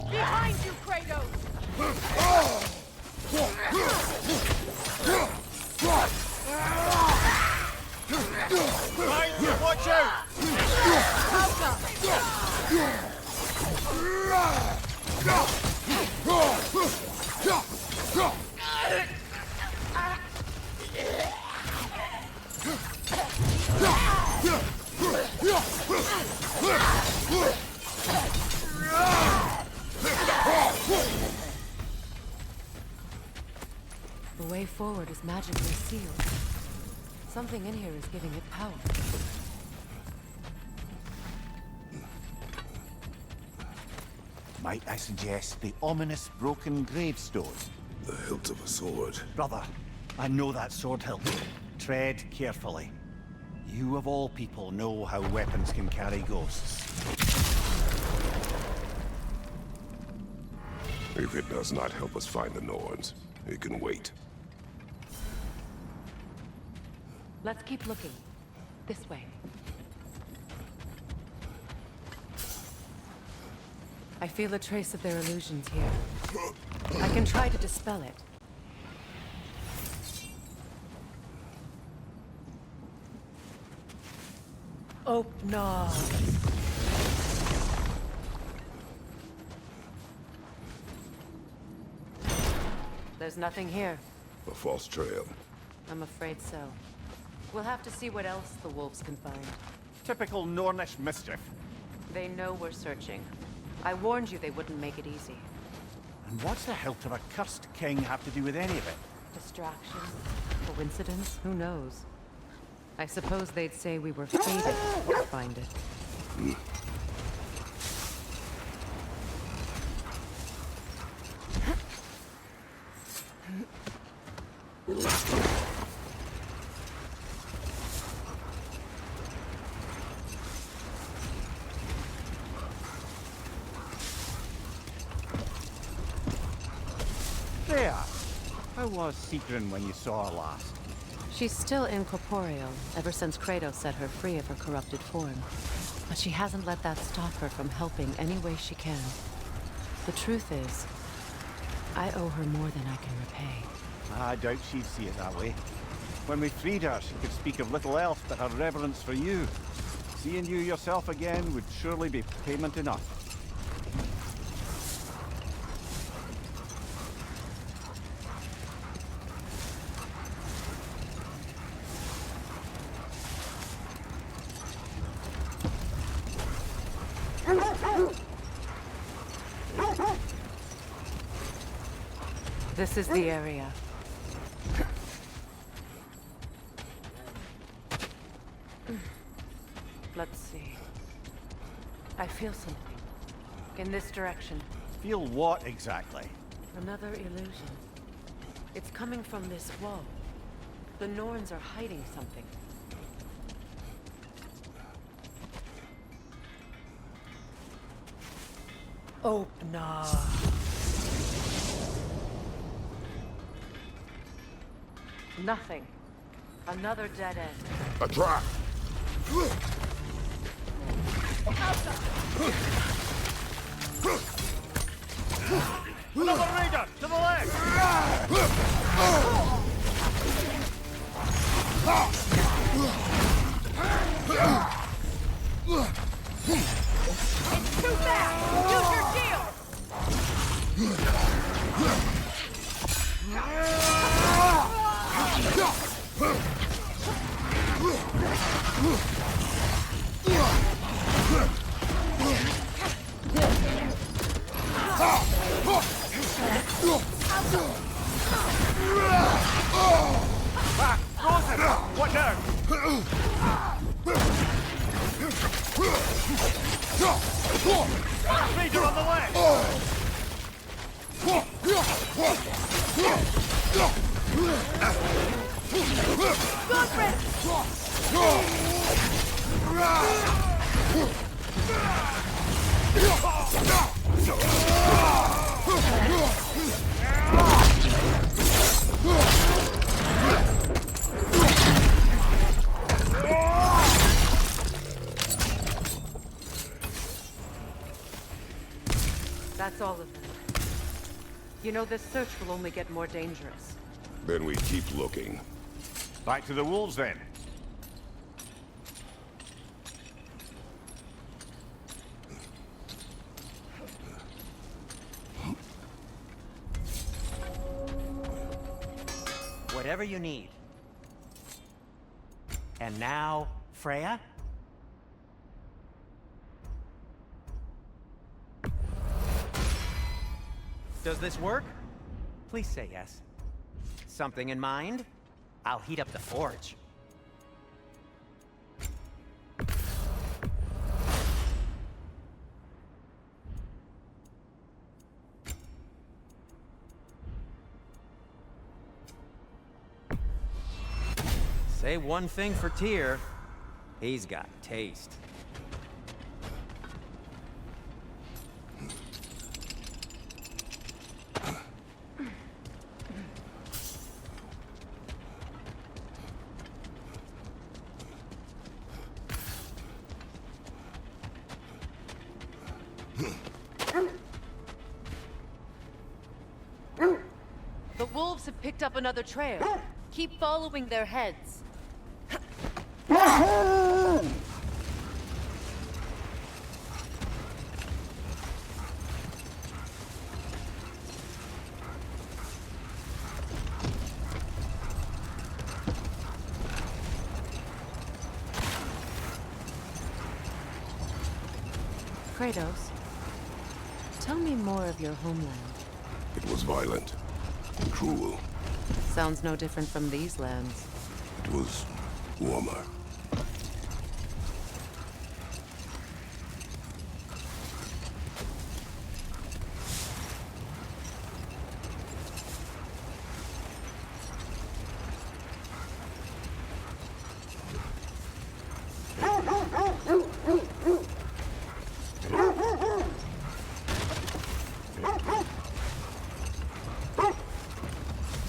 Behind you, Kratos! Watch out! The way forward is magically sealed. Something in here is giving it power. Might I suggest the ominous broken gravestone? The hilt of a sword. Brother, I know that sword hilt. Tread carefully. You of all people know how weapons can carry ghosts. If it does not help us find the Norns, it can wait. Let's keep looking. This way. I feel a trace of their illusions here. I can try to dispel it. Oh, no. There's nothing here. A false trail. I'm afraid so. We'll have to see what else the wolves can find. Typical Nornish mischief. They know we're searching. I warned you they wouldn't make it easy. And what's the hilt of a cursed king have to do with any of it? Distraction? Coincidence? Who knows? I suppose they'd say we were fated to find it. There! How was Sigrun when you saw her last? She's still incorporeal, ever since Kratos set her free of her corrupted form. But she hasn't let that stop her from helping any way she can. The truth is, I owe her more than I can repay. I doubt she'd see it that way. When we freed her, she could speak of little else but her reverence for you. Seeing you yourself again would surely be payment enough. This is the area. Let's see. I feel something. In this direction. Feel what exactly? Another illusion. It's coming from this wall. The Norns are hiding something. Open up. Nothing. Another dead end. A trap! Another raider! To the left! It's too fast! Use your shield! Back! Frozen! What now? Raider on the left! That's all of them. You know, this search will only get more dangerous. Then we keep looking. Back to the wolves then. Whatever you need. And now, Freya? Does this work? Please say yes. Something in mind? I'll heat up the forge. Say one thing for Tyr, he's got taste. The wolves have picked up another trail. Keep following their heads. Kratos, tell me more of your homeland. It was violent, cruel. Sounds no different from these lands. It was warmer.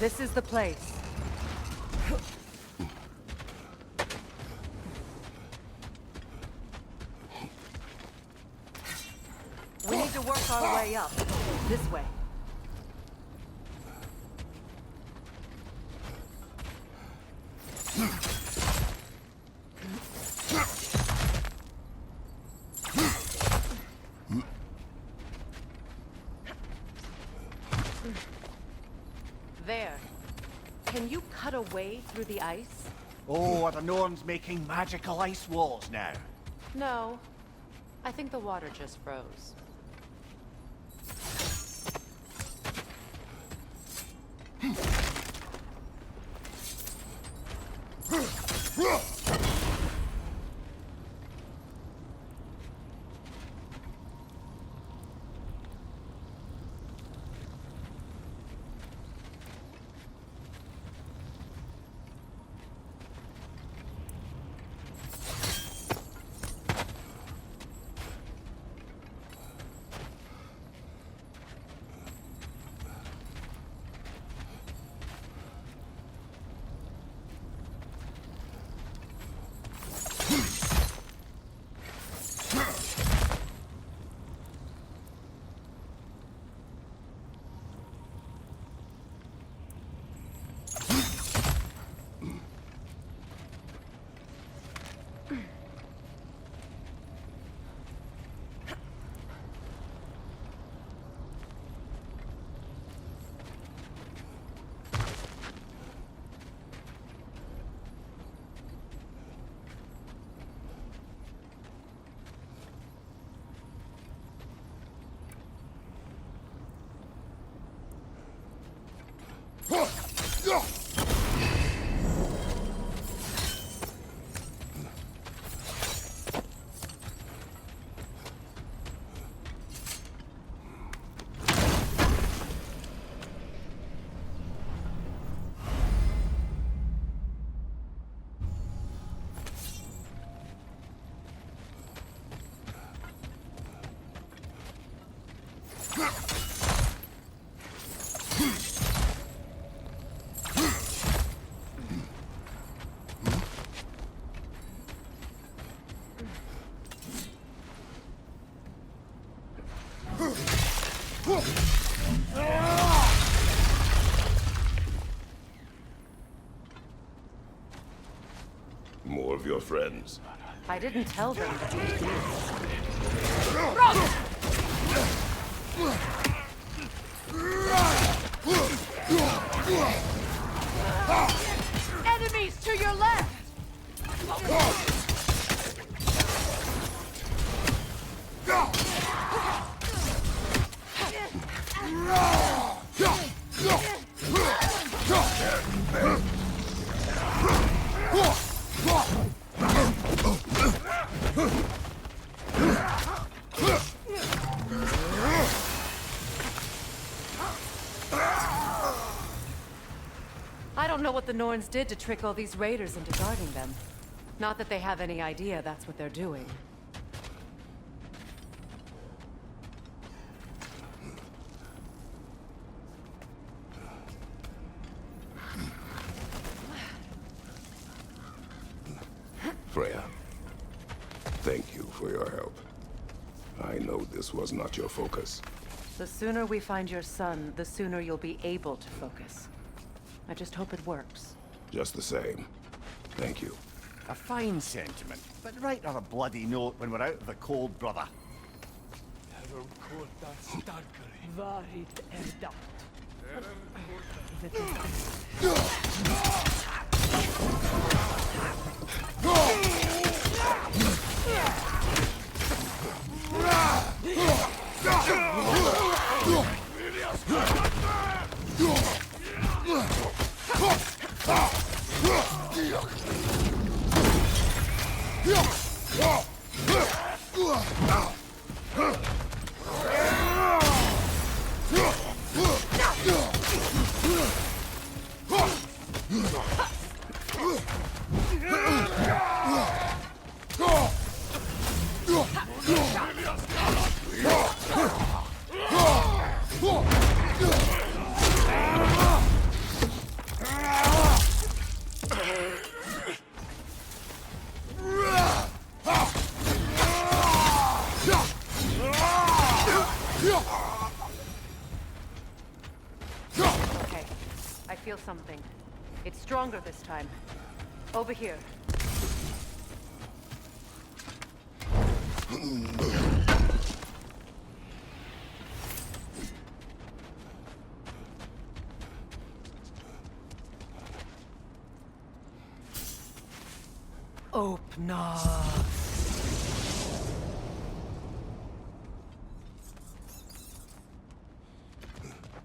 This is the place. We need to work our way up. This way. There. Can you cut a way through the ice? Oh, are the Norns making magical ice walls now? No. I think the water just froze. More of your friends. I didn't tell them that we did. Enemies to your left! I don't know what the Norns did to trick all these raiders into guarding them. Not that they have any idea that's what they're doing. Freya, thank you for your help. I know this was not your focus. The sooner we find your son, the sooner you'll be able to focus. I just hope it works. Just the same, thank you. A fine sentiment, but write her a bloody note when we're out of the cold, brother. Okay, I feel something. It's stronger this time. Over here. Open up.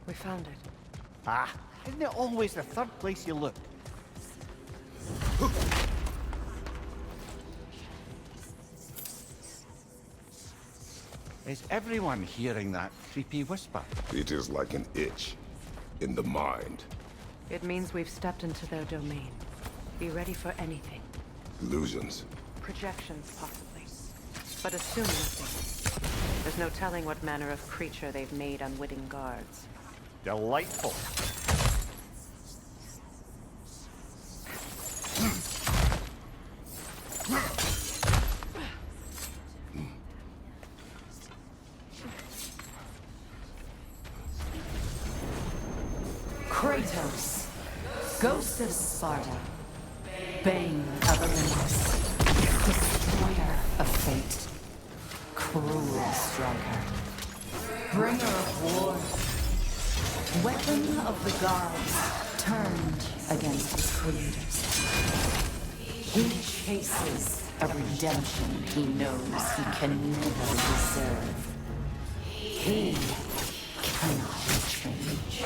We found it. Ah, isn't it always the third place you look? Is everyone hearing that creepy whisper? It is like an itch in the mind. It means we've stepped into their domain. Be ready for anything. Illusions. Projections, possibly. But assume nothing. There's no telling what manner of creature they've made unwitting guards. Delightful. Kratos, Ghost of Sparta, Bane of Olympus, Destroyer of Fate, Cruel Striker, Bringer of War, Weapon of the Gods, turned against his creators. He chases a redemption he knows he can never deserve. He cannot change.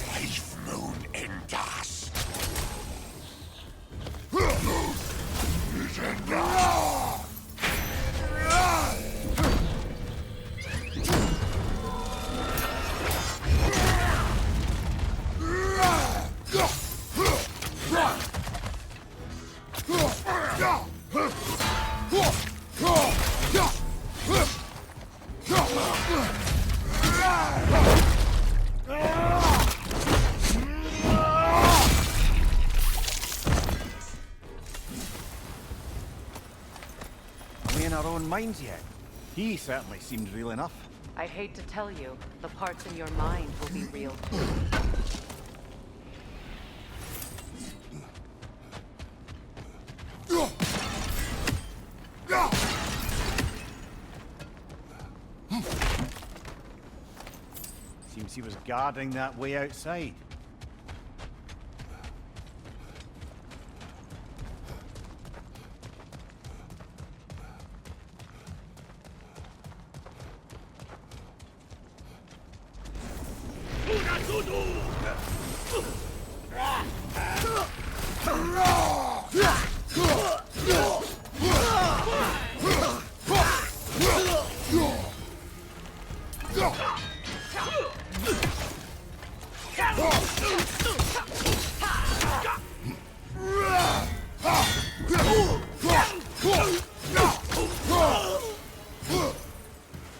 Life moon in dust. Are we in our own minds yet? He certainly seemed real enough. I'd hate to tell you, the parts in your mind will be real too. Seems he was guarding that way outside.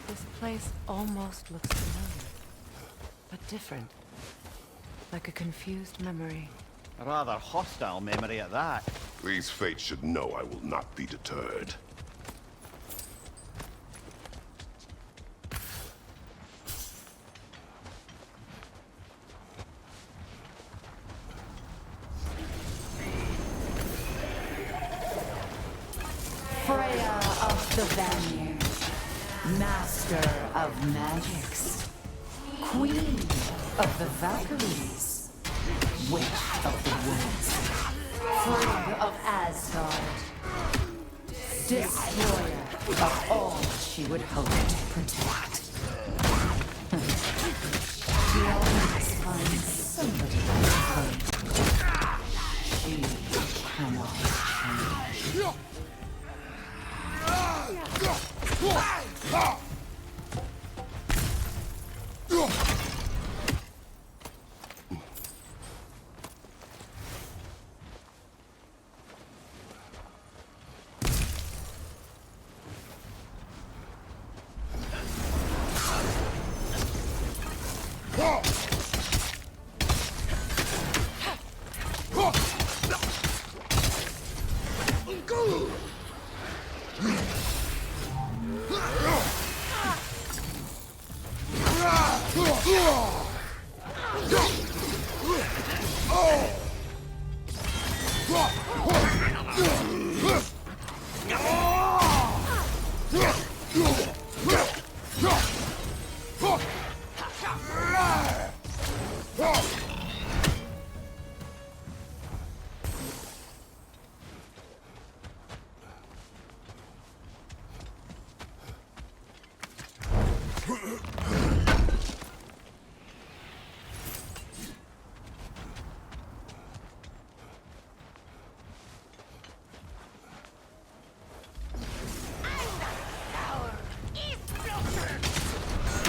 This place almost looks familiar, but different. Like a confused memory. A rather hostile memory at that. These fates should know I will not be deterred. Freya of the Vanir, Master of Magics, Queen of the Valkyries, Witch of the Woods, Frigg of Asgard, Destroyer of all she would hope to protect.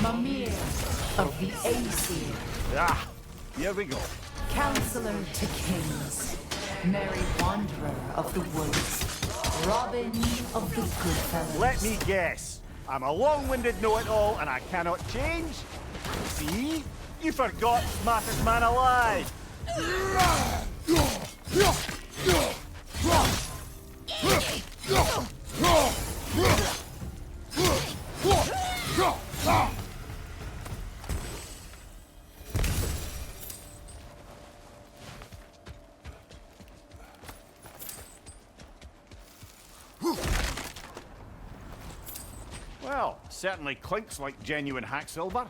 Mimir of the Aesir, Ah, here we go. Counselor to Kings, Merry Wanderer of the Woods, Robin of the Goodfellas. Let me guess. I'm a long-winded know-it-all and I cannot change? See? You forgot smartest man alive. Well, certainly clinks like genuine hack silver.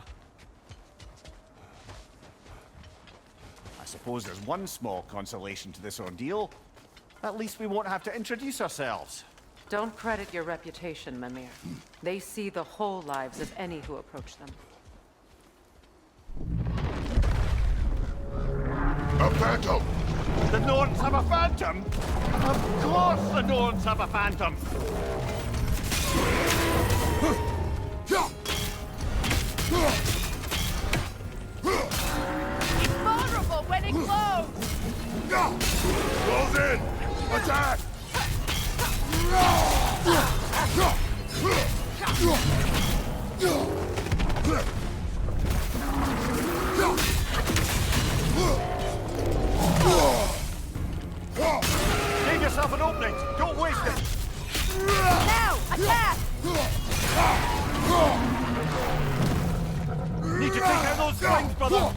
I suppose there's one small consolation to this ordeal. At least we won't have to introduce ourselves. Don't credit your reputation, Mimir. They see the whole lives of any who approach them. A phantom! The Norns have a phantom? Of course the Norns have a phantom! He's vulnerable when it glows! Close in! Attack! Give yourself an opening! Don't waste it! Now! Attack! Need to take out those flames, brother!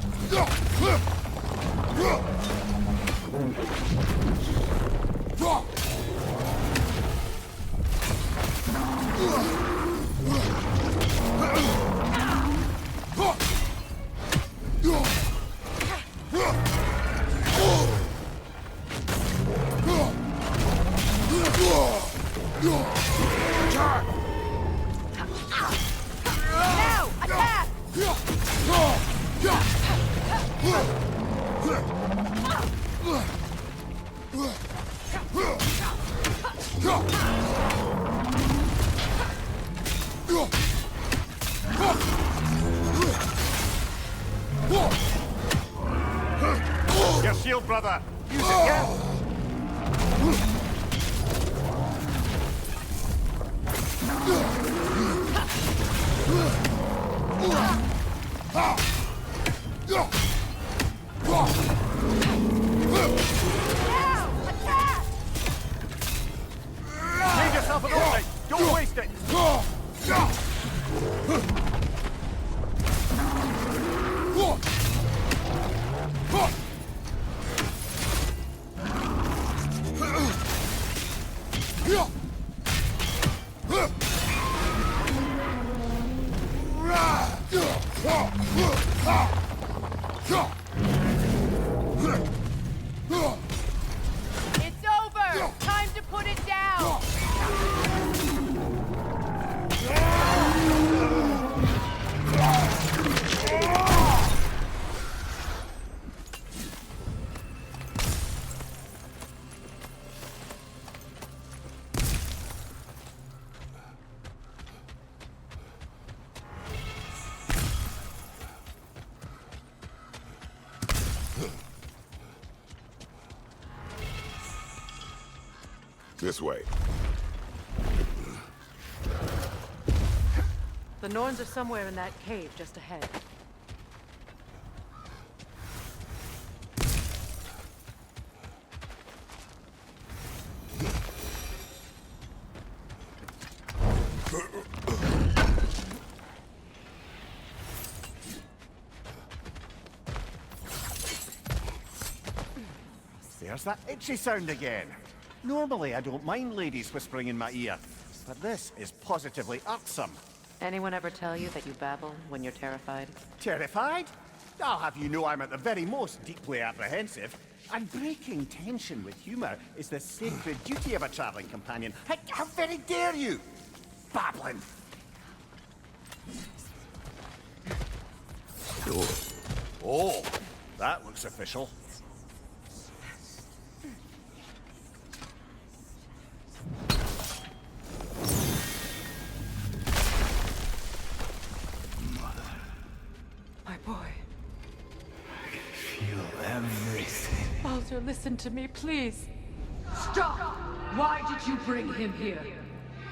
Now! Attack! Your shield, brother! Use it, yeah? Now! Attack! Give yourself an opening! Don't waste it! It's over! Time to put it down! This way. The Norns are somewhere in that cave just ahead. There's that itchy sound again. Normally, I don't mind ladies whispering in my ear, but this is positively irksome. Anyone ever tell you that you babble when you're terrified? Terrified? I'll have you know I'm at the very most deeply apprehensive. And breaking tension with humor is the sacred duty of a traveling companion. How very dare you! Babbling! Oh, that looks official. My boy. Feel everything. Baldur, listen to me, please. Stop! Why did you bring him here?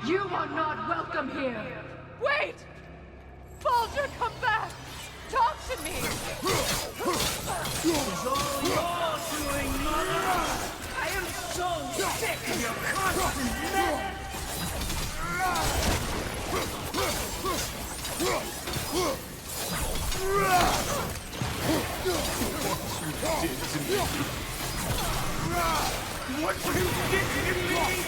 You are not welcome here! Wait! Baldur, come back! Talk to me! It's all your doing, Mother! I am so sick of your constant madness! What you did to me!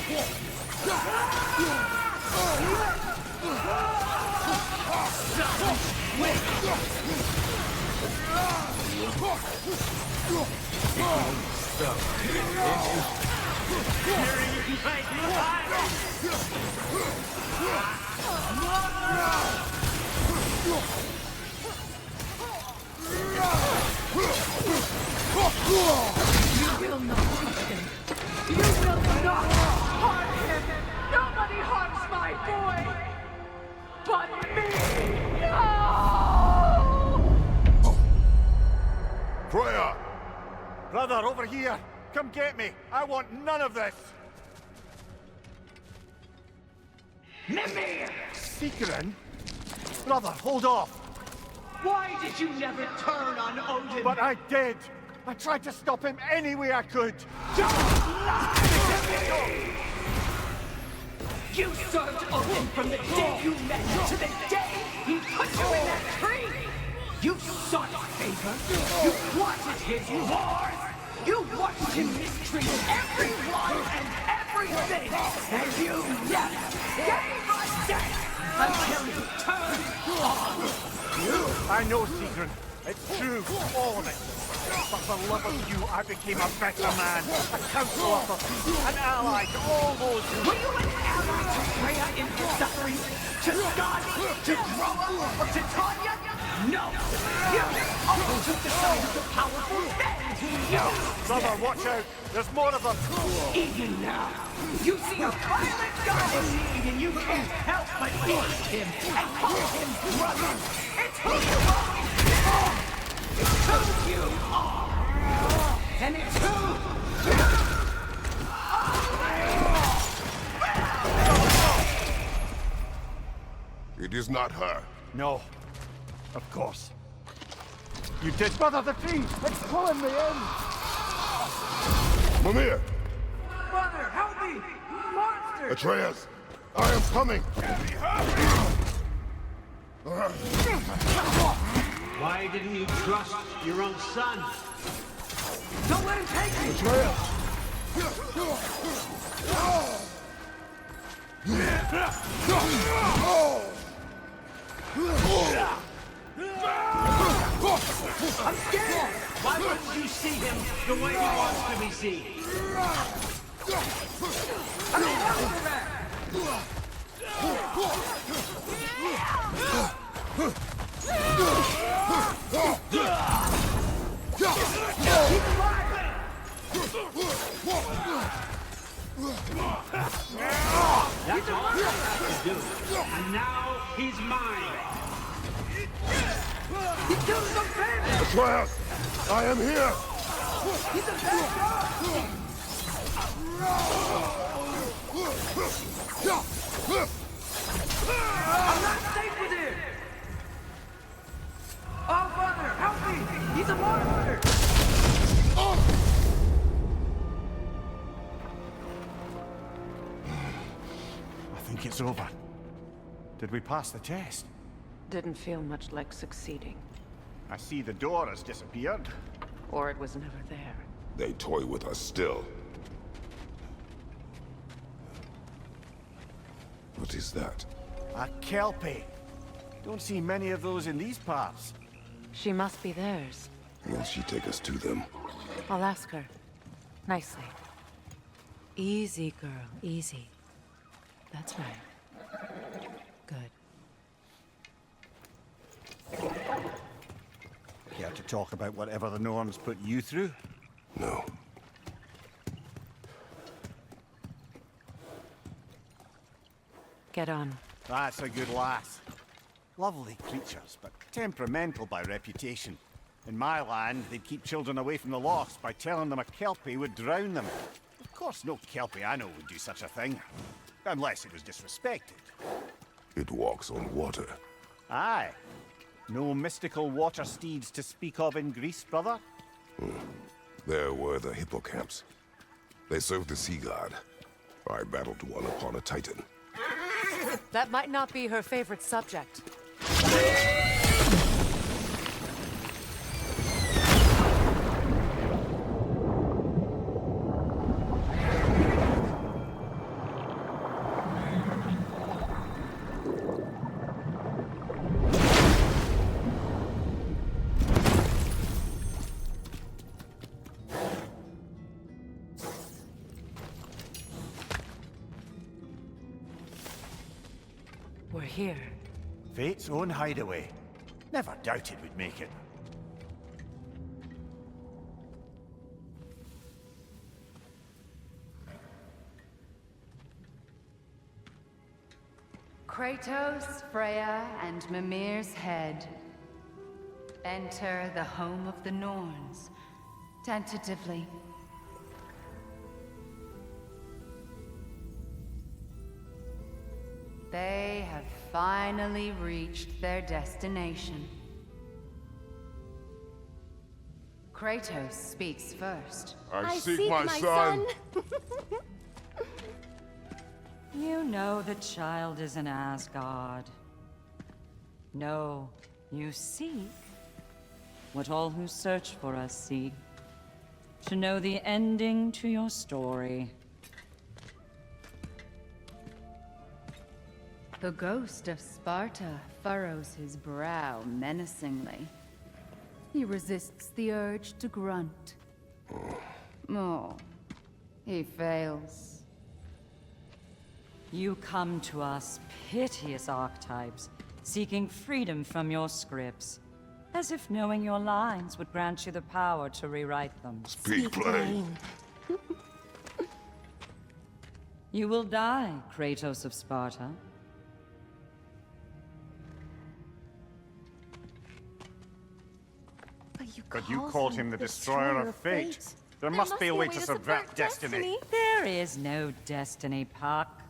You will not touch him! You will not harm him! Nobody harms my boy! But me! No! Freya! Brother, over here! Come get me! I want none of this! Mimir! Seekerin? Brother, hold off! Why did you never turn on Odin? But I did! I tried to stop him any way I could! Don't lie to me! You served Odin from the day you met him to the day he put you in that tree! You sought favor! You wanted his wars! You watched him mistreat everyone and everything! And you never gave a damn until you turned on you! I know, Seekerin. It's true, all of it. But for love of you, I became a better man, a counselor for peace, an ally to all those who... Were you an ally to Freya in her suffering? To Skadi? To Groa? Or to Tanya? No! You always took the side of the powerful men! You! Brother, watch out! There's more of them! Even now, you see a violent god in need and you can't help but aid him and call him brother! It's who you are! It's who you are! And it's who you It is not her. No. Of course. You did, Brother, the tree! It's pulling me in! Mimir! Brother, help me! Monster! Atreus! I am coming! Why didn't you trust your own son? Don't let him take me! Atreus! I'm scared! Why wouldn't you see him the way he wants to be seen? I'm over that! Keep alive! That's all I have to do. And now he's mine. He killed some family! Atreus! I am here! He's a bad guy! I'm not safe with him! Oh, brother, help me! He's a monster! I think it's over. Did we pass the test? Didn't feel much like succeeding. I see the door has disappeared. Or it was never there. They toy with us still. What is that? A kelpie. Don't see many of those in these parts. She must be theirs. Will she take us to them? I'll ask her. Nicely. Easy, girl. Easy. That's right. Good. Care to talk about whatever the norms put you through? No. Get on. That's a good lass. Lovely creatures, but temperamental by reputation. In my land, they'd keep children away from the lost by telling them a kelpie would drown them. Of course, no kelpie I know would do such a thing. Unless it was disrespected. It walks on water. Aye. No mystical water steeds to speak of in Greece, brother? There were the hippocamps. They served the sea god. I battled one upon a titan. That might not be her favorite subject. We're here. Fate's own hideaway. Never doubted we'd make it. Kratos, Freya, and Mimir's head. Enter the home of the Norns. Tentatively. They have finally reached their destination. Kratos speaks first. I seek my son! You know the child is in Asgard. No, you seek what all who search for us seek. To know the ending to your story. The ghost of Sparta furrows his brow menacingly. He resists the urge to grunt. Oh, he fails. You come to us, piteous archetypes, seeking freedom from your scripts. As if knowing your lines would grant you the power to rewrite them. Speak plain. You will die, Kratos of Sparta. But you called him the destroyer of fate. There must be a way to subvert destiny. There is no destiny, Puck.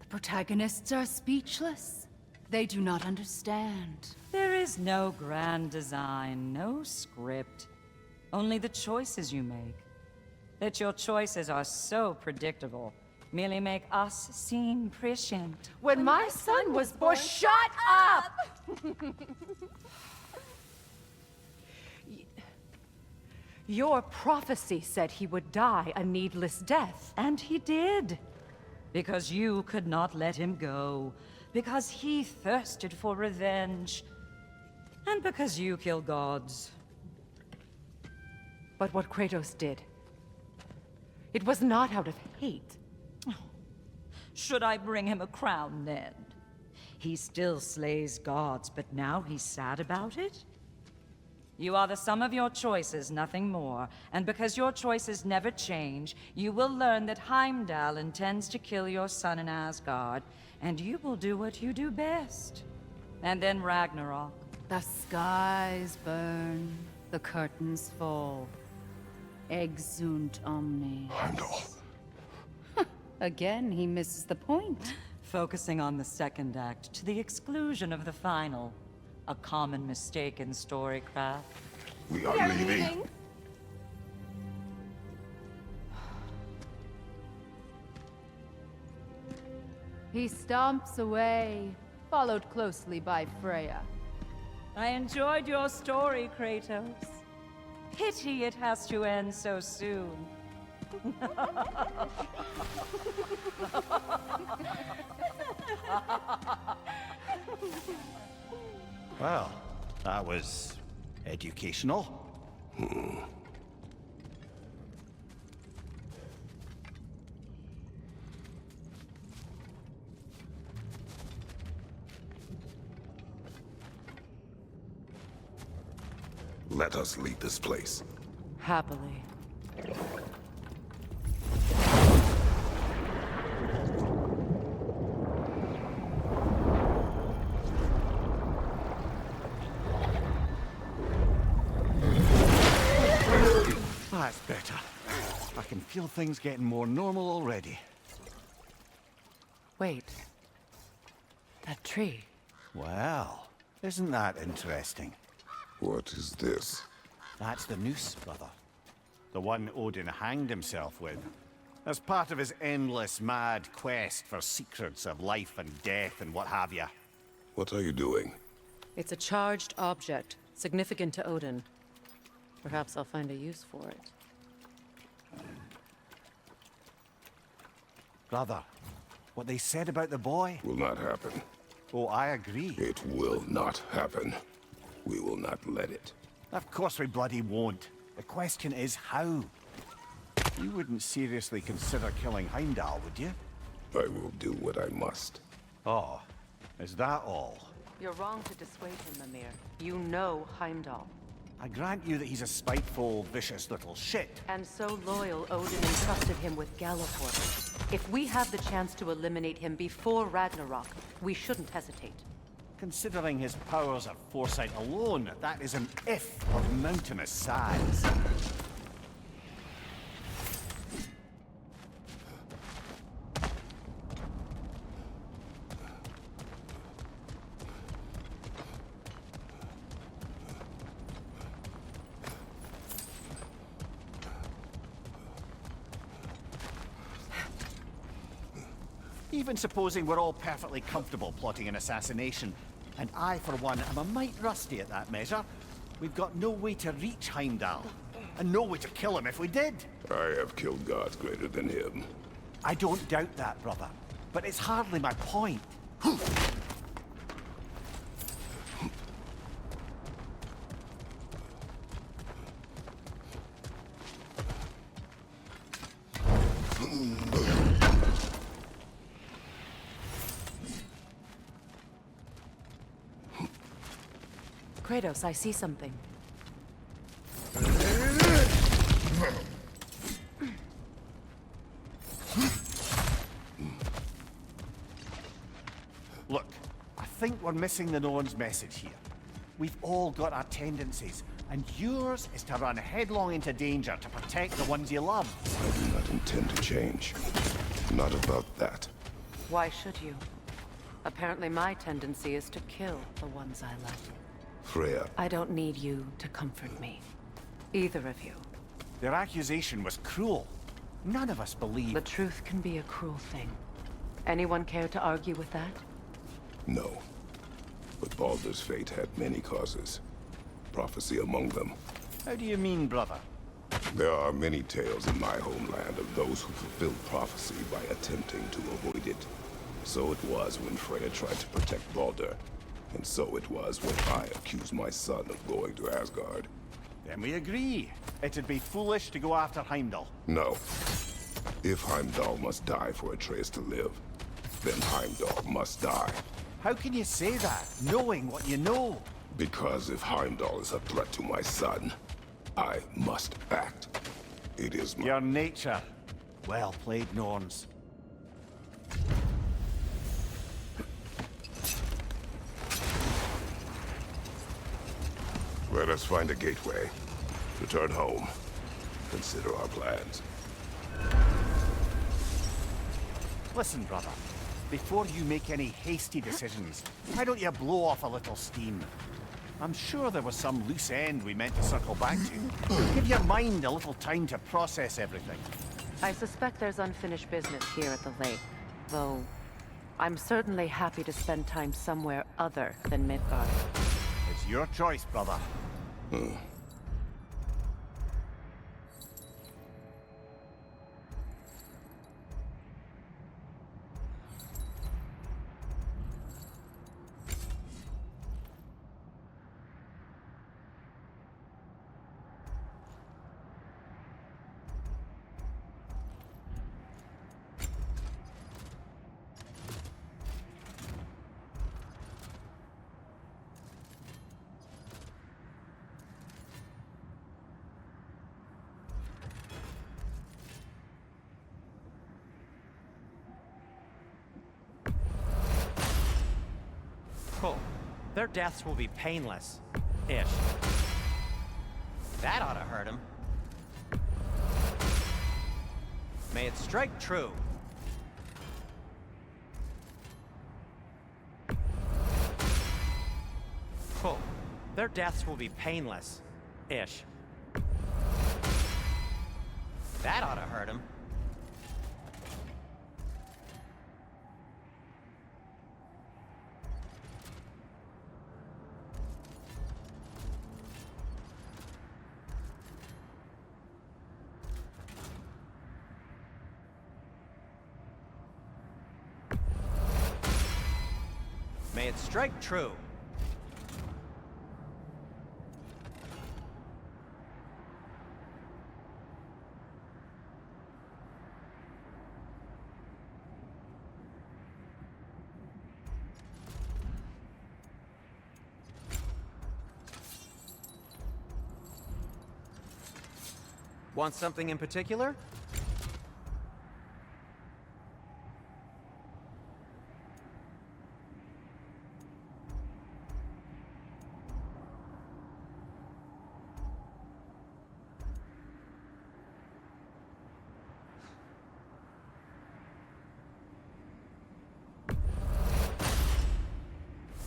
The protagonists are speechless. They do not understand. There is no grand design, no script. Only the choices you make. That your choices are so predictable merely make us seem prescient. When my son was born, shut up! Your prophecy said he would die a needless death. And he did. Because you could not let him go. Because he thirsted for revenge. And because you kill gods. But what Kratos did, it was not out of hate. Should I bring him a crown then? He still slays gods, but now he's sad about it? You are the sum of your choices, nothing more. And because your choices never change, you will learn that Heimdall intends to kill your son in Asgard, and you will do what you do best. And then Ragnarok. The skies burn, the curtains fall. Exunt omnes. Heimdall. Again, he misses the point. Focusing on the second act to the exclusion of the final. A common mistake in storycraft. We are leaving. He stomps away, followed closely by Freya. I enjoyed your story, Kratos. Pity it has to end so soon. Well, that was educational. Let us leave this place. Happily. That's better. I can feel things getting more normal already. Wait. That tree. Well, isn't that interesting? What is this? That's the noose, brother. The one Odin hanged himself with, as part of his endless, mad quest for secrets of life and death and what have you. What are you doing? It's a charged object, significant to Odin. Perhaps I'll find a use for it. Brother, what they said about the boy? Will not happen. Oh, I agree. It will not happen. We will not let it. Of course we bloody won't. The question is how. You wouldn't seriously consider killing Heimdall, would you? I will do what I must. Oh, is that all? You're wrong to dissuade him, Mimir. You know Heimdall. I grant you that he's a spiteful, vicious little shit. And so loyal, Odin entrusted him with Galliford. If we have the chance to eliminate him before Ragnarok, we shouldn't hesitate. Considering his powers of foresight alone, that is an if of mountainous size. Even supposing we're all perfectly comfortable plotting an assassination, and I, for one, am a mite rusty at that measure, we've got no way to reach Heimdall, and no way to kill him if we did. I have killed gods greater than him. I don't doubt that, brother, but it's hardly my point. Kratos, I see something. Look, I think we're missing the Norn's message here. We've all got our tendencies, and yours is to run headlong into danger to protect the ones you love. I do not intend to change. Not about that. Why should you? Apparently my tendency is to kill the ones I love. Freya. I don't need you to comfort me. Either of you. Their accusation was cruel. None of us believe... The truth can be a cruel thing. Anyone care to argue with that? No. But Baldur's fate had many causes. Prophecy among them. How do you mean, brother? There are many tales in my homeland of those who fulfilled prophecy by attempting to avoid it. So it was when Freya tried to protect Baldur. And so it was when I accused my son of going to Asgard. Then we agree. It'd be foolish to go after Heimdall. No. If Heimdall must die for Atreus to live, then Heimdall must die. How can you say that, knowing what you know? Because if Heimdall is a threat to my son, I must act. It is my... Your nature. Well played, Norns. Let us find a gateway. Return home. Consider our plans. Listen, brother. Before you make any hasty decisions, why don't you blow off a little steam? I'm sure there was some loose end we meant to circle back to. Give your mind a little time to process everything. I suspect there's unfinished business here at the lake, though I'm certainly happy to spend time somewhere other than Midgard. It's your choice, brother. their deaths will be painless. Ish. That ought to hurt him. May it strike true. Oh, their deaths will be painless. Ish. That ought to hurt him. May it strike true. Want something in particular?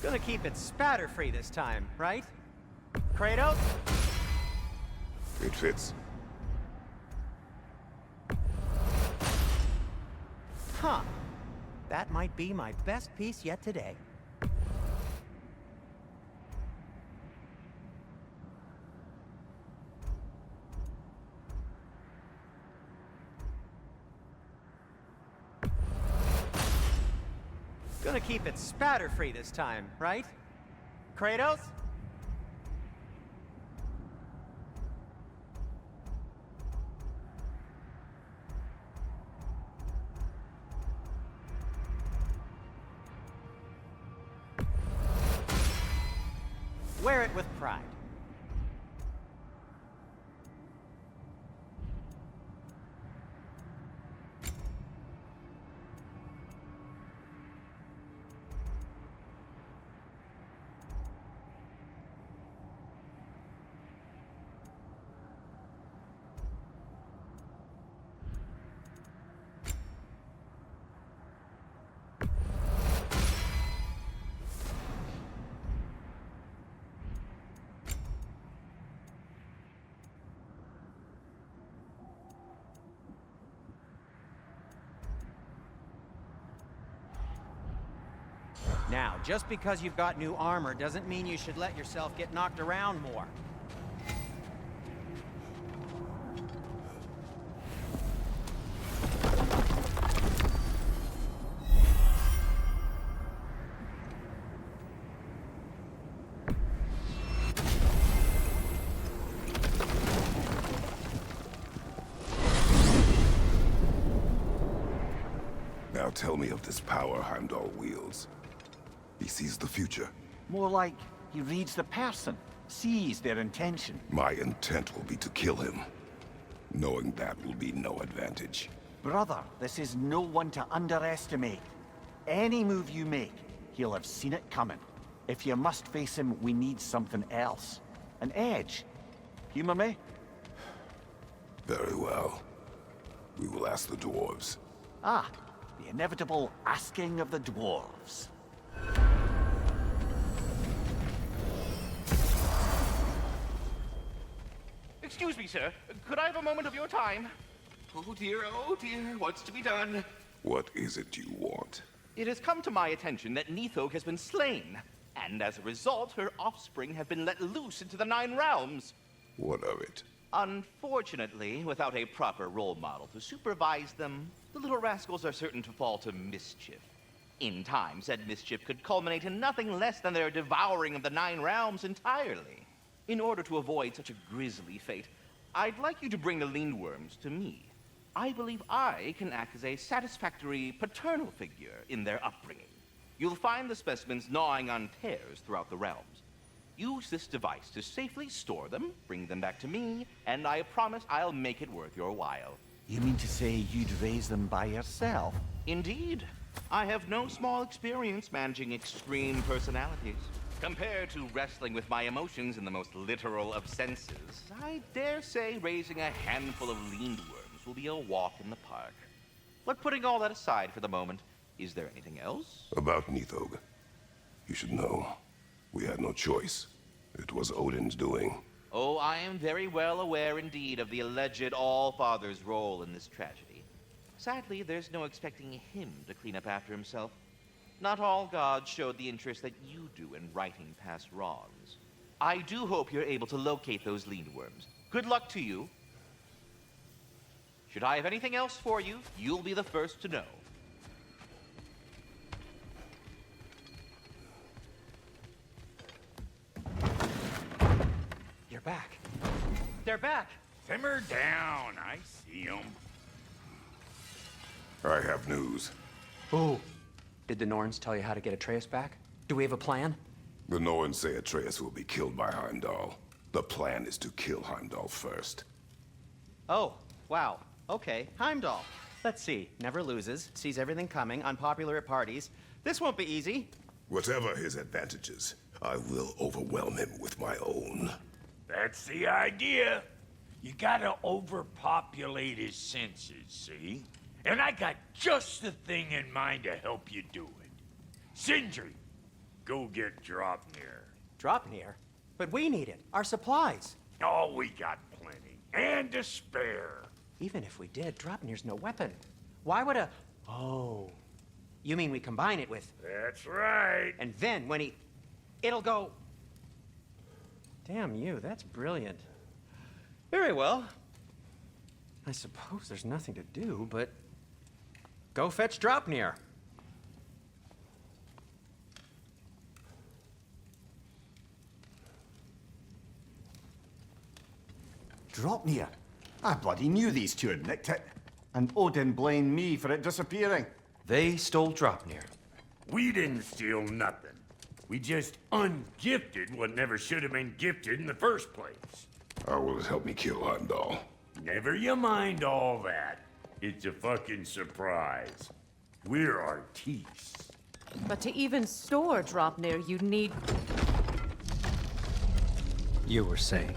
Gonna keep it spatter-free this time, right? Kratos? It fits. Huh. That might be my best piece yet today. Gonna keep it spatter-free this time, right? Kratos? Wear it with pride. Now, just because you've got new armor doesn't mean you should let yourself get knocked around more. Now tell me of this power Heimdall wields. He sees the future. More like he reads the person, sees their intention. My intent will be to kill him. Knowing that will be no advantage. Brother, this is no one to underestimate. Any move you make, he'll have seen it coming. If you must face him, we need something else. An edge. Humor me? Very well. We will ask the dwarves. Ah, the inevitable asking of the dwarves. Excuse me, sir. Could I have a moment of your time? Oh dear, what's to be done? What is it you want? It has come to my attention that Nithog has been slain, and as a result, her offspring have been let loose into the Nine Realms. What of it? Unfortunately, without a proper role model to supervise them, the little rascals are certain to fall to mischief. In time, said mischief could culminate in nothing less than their devouring of the Nine Realms entirely. In order to avoid such a grisly fate, I'd like you to bring the Lindworms to me. I believe I can act as a satisfactory paternal figure in their upbringing. You'll find the specimens gnawing on tears throughout the realms. Use this device to safely store them, bring them back to me, and I promise I'll make it worth your while. You mean to say you'd raise them by yourself? Indeed. I have no small experience managing extreme personalities. Compared to wrestling with my emotions in the most literal of senses, I dare say raising a handful of lindworms will be a walk in the park. But putting all that aside for the moment, is there anything else? About Nithog. You should know. We had no choice. It was Odin's doing. Oh, I am very well aware indeed of the alleged All-Father's role in this tragedy. Sadly, there's no expecting him to clean up after himself. Not all gods showed the interest that you do in righting past wrongs. I do hope you're able to locate those lindworms. Good luck to you. Should I have anything else for you, you'll be the first to know. You're back. They're back. Simmer down. I see them. I have news. Ooh. Did the Norns tell you how to get Atreus back? Do we have a plan? The Norns say Atreus will be killed by Heimdall. The plan is to kill Heimdall first. Oh, wow. Okay, Heimdall. Let's see. Never loses, sees everything coming, unpopular at parties. This won't be easy. Whatever his advantages, I will overwhelm him with my own. That's the idea. You gotta overpopulate his senses, see? And I got just the thing in mind to help you do it. Sindri, go get Dropnir. Dropnir? But we need it. Our supplies. Oh, we got plenty. And to spare. Even if we did, Dropnir's no weapon. Why would a... Oh. You mean we combine it with... That's right. And then when he... It'll go... Damn you, that's brilliant. Very well. I suppose there's nothing to do, but... Go fetch Dropnir. Dropnir? I bloody knew these two had nicked it. And Odin blamed me for it disappearing. They stole Dropnir. We didn't steal nothing. We just ungifted what never should have been gifted in the first place. How will it help me kill Heimdall? Never you mind all that. It's a fucking surprise. We're artistes. But to even store Dropnir, you'd need... You were saying.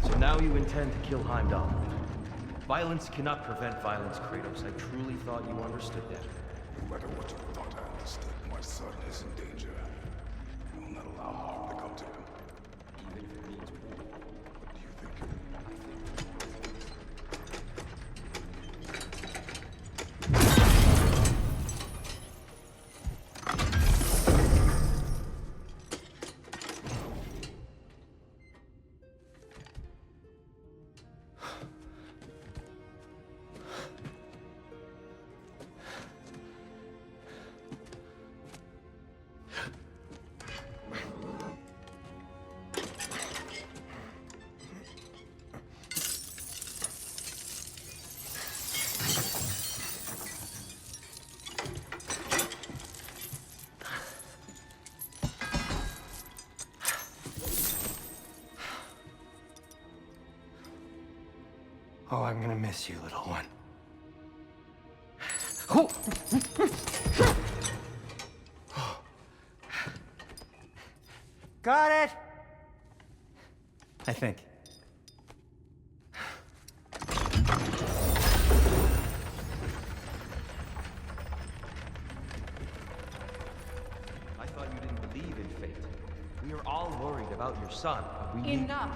So now you intend to kill Heimdall. Violence cannot prevent violence, Kratos. I truly thought you understood that. No matter what you thought I understood, my son is in danger. I will not allow harm to come to him. Even if it means war. What do you think? Oh, I'm gonna miss you, little one. Got it! I think. I thought you didn't believe in fate. We were all worried about your son, but we... Enough!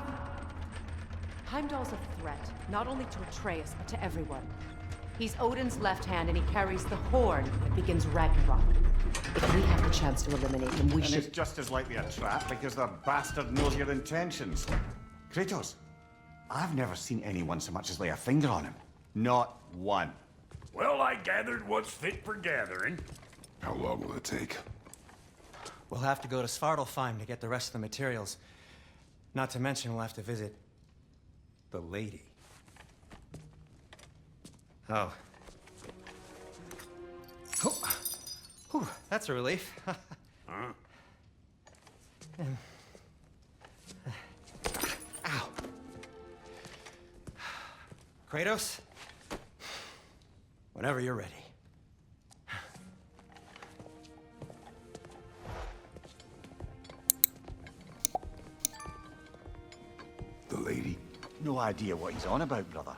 Heimdall's a threat, not only to Atreus, but to everyone. He's Odin's left hand, and he carries the horn that begins Ragnarok. If we have the chance to eliminate him, we and should... it's just as likely a trap because the bastard knows your intentions. Kratos, I've never seen anyone so much as lay a finger on him. Not one. Well, I gathered what's fit for gathering. How long will it take? We'll have to go to Svartalfheim to get the rest of the materials. Not to mention we'll have to visit... the lady. Oh. Whew, that's a relief. Huh? Ow. Kratos? Whenever you're ready. The lady? No idea what he's on about, brother.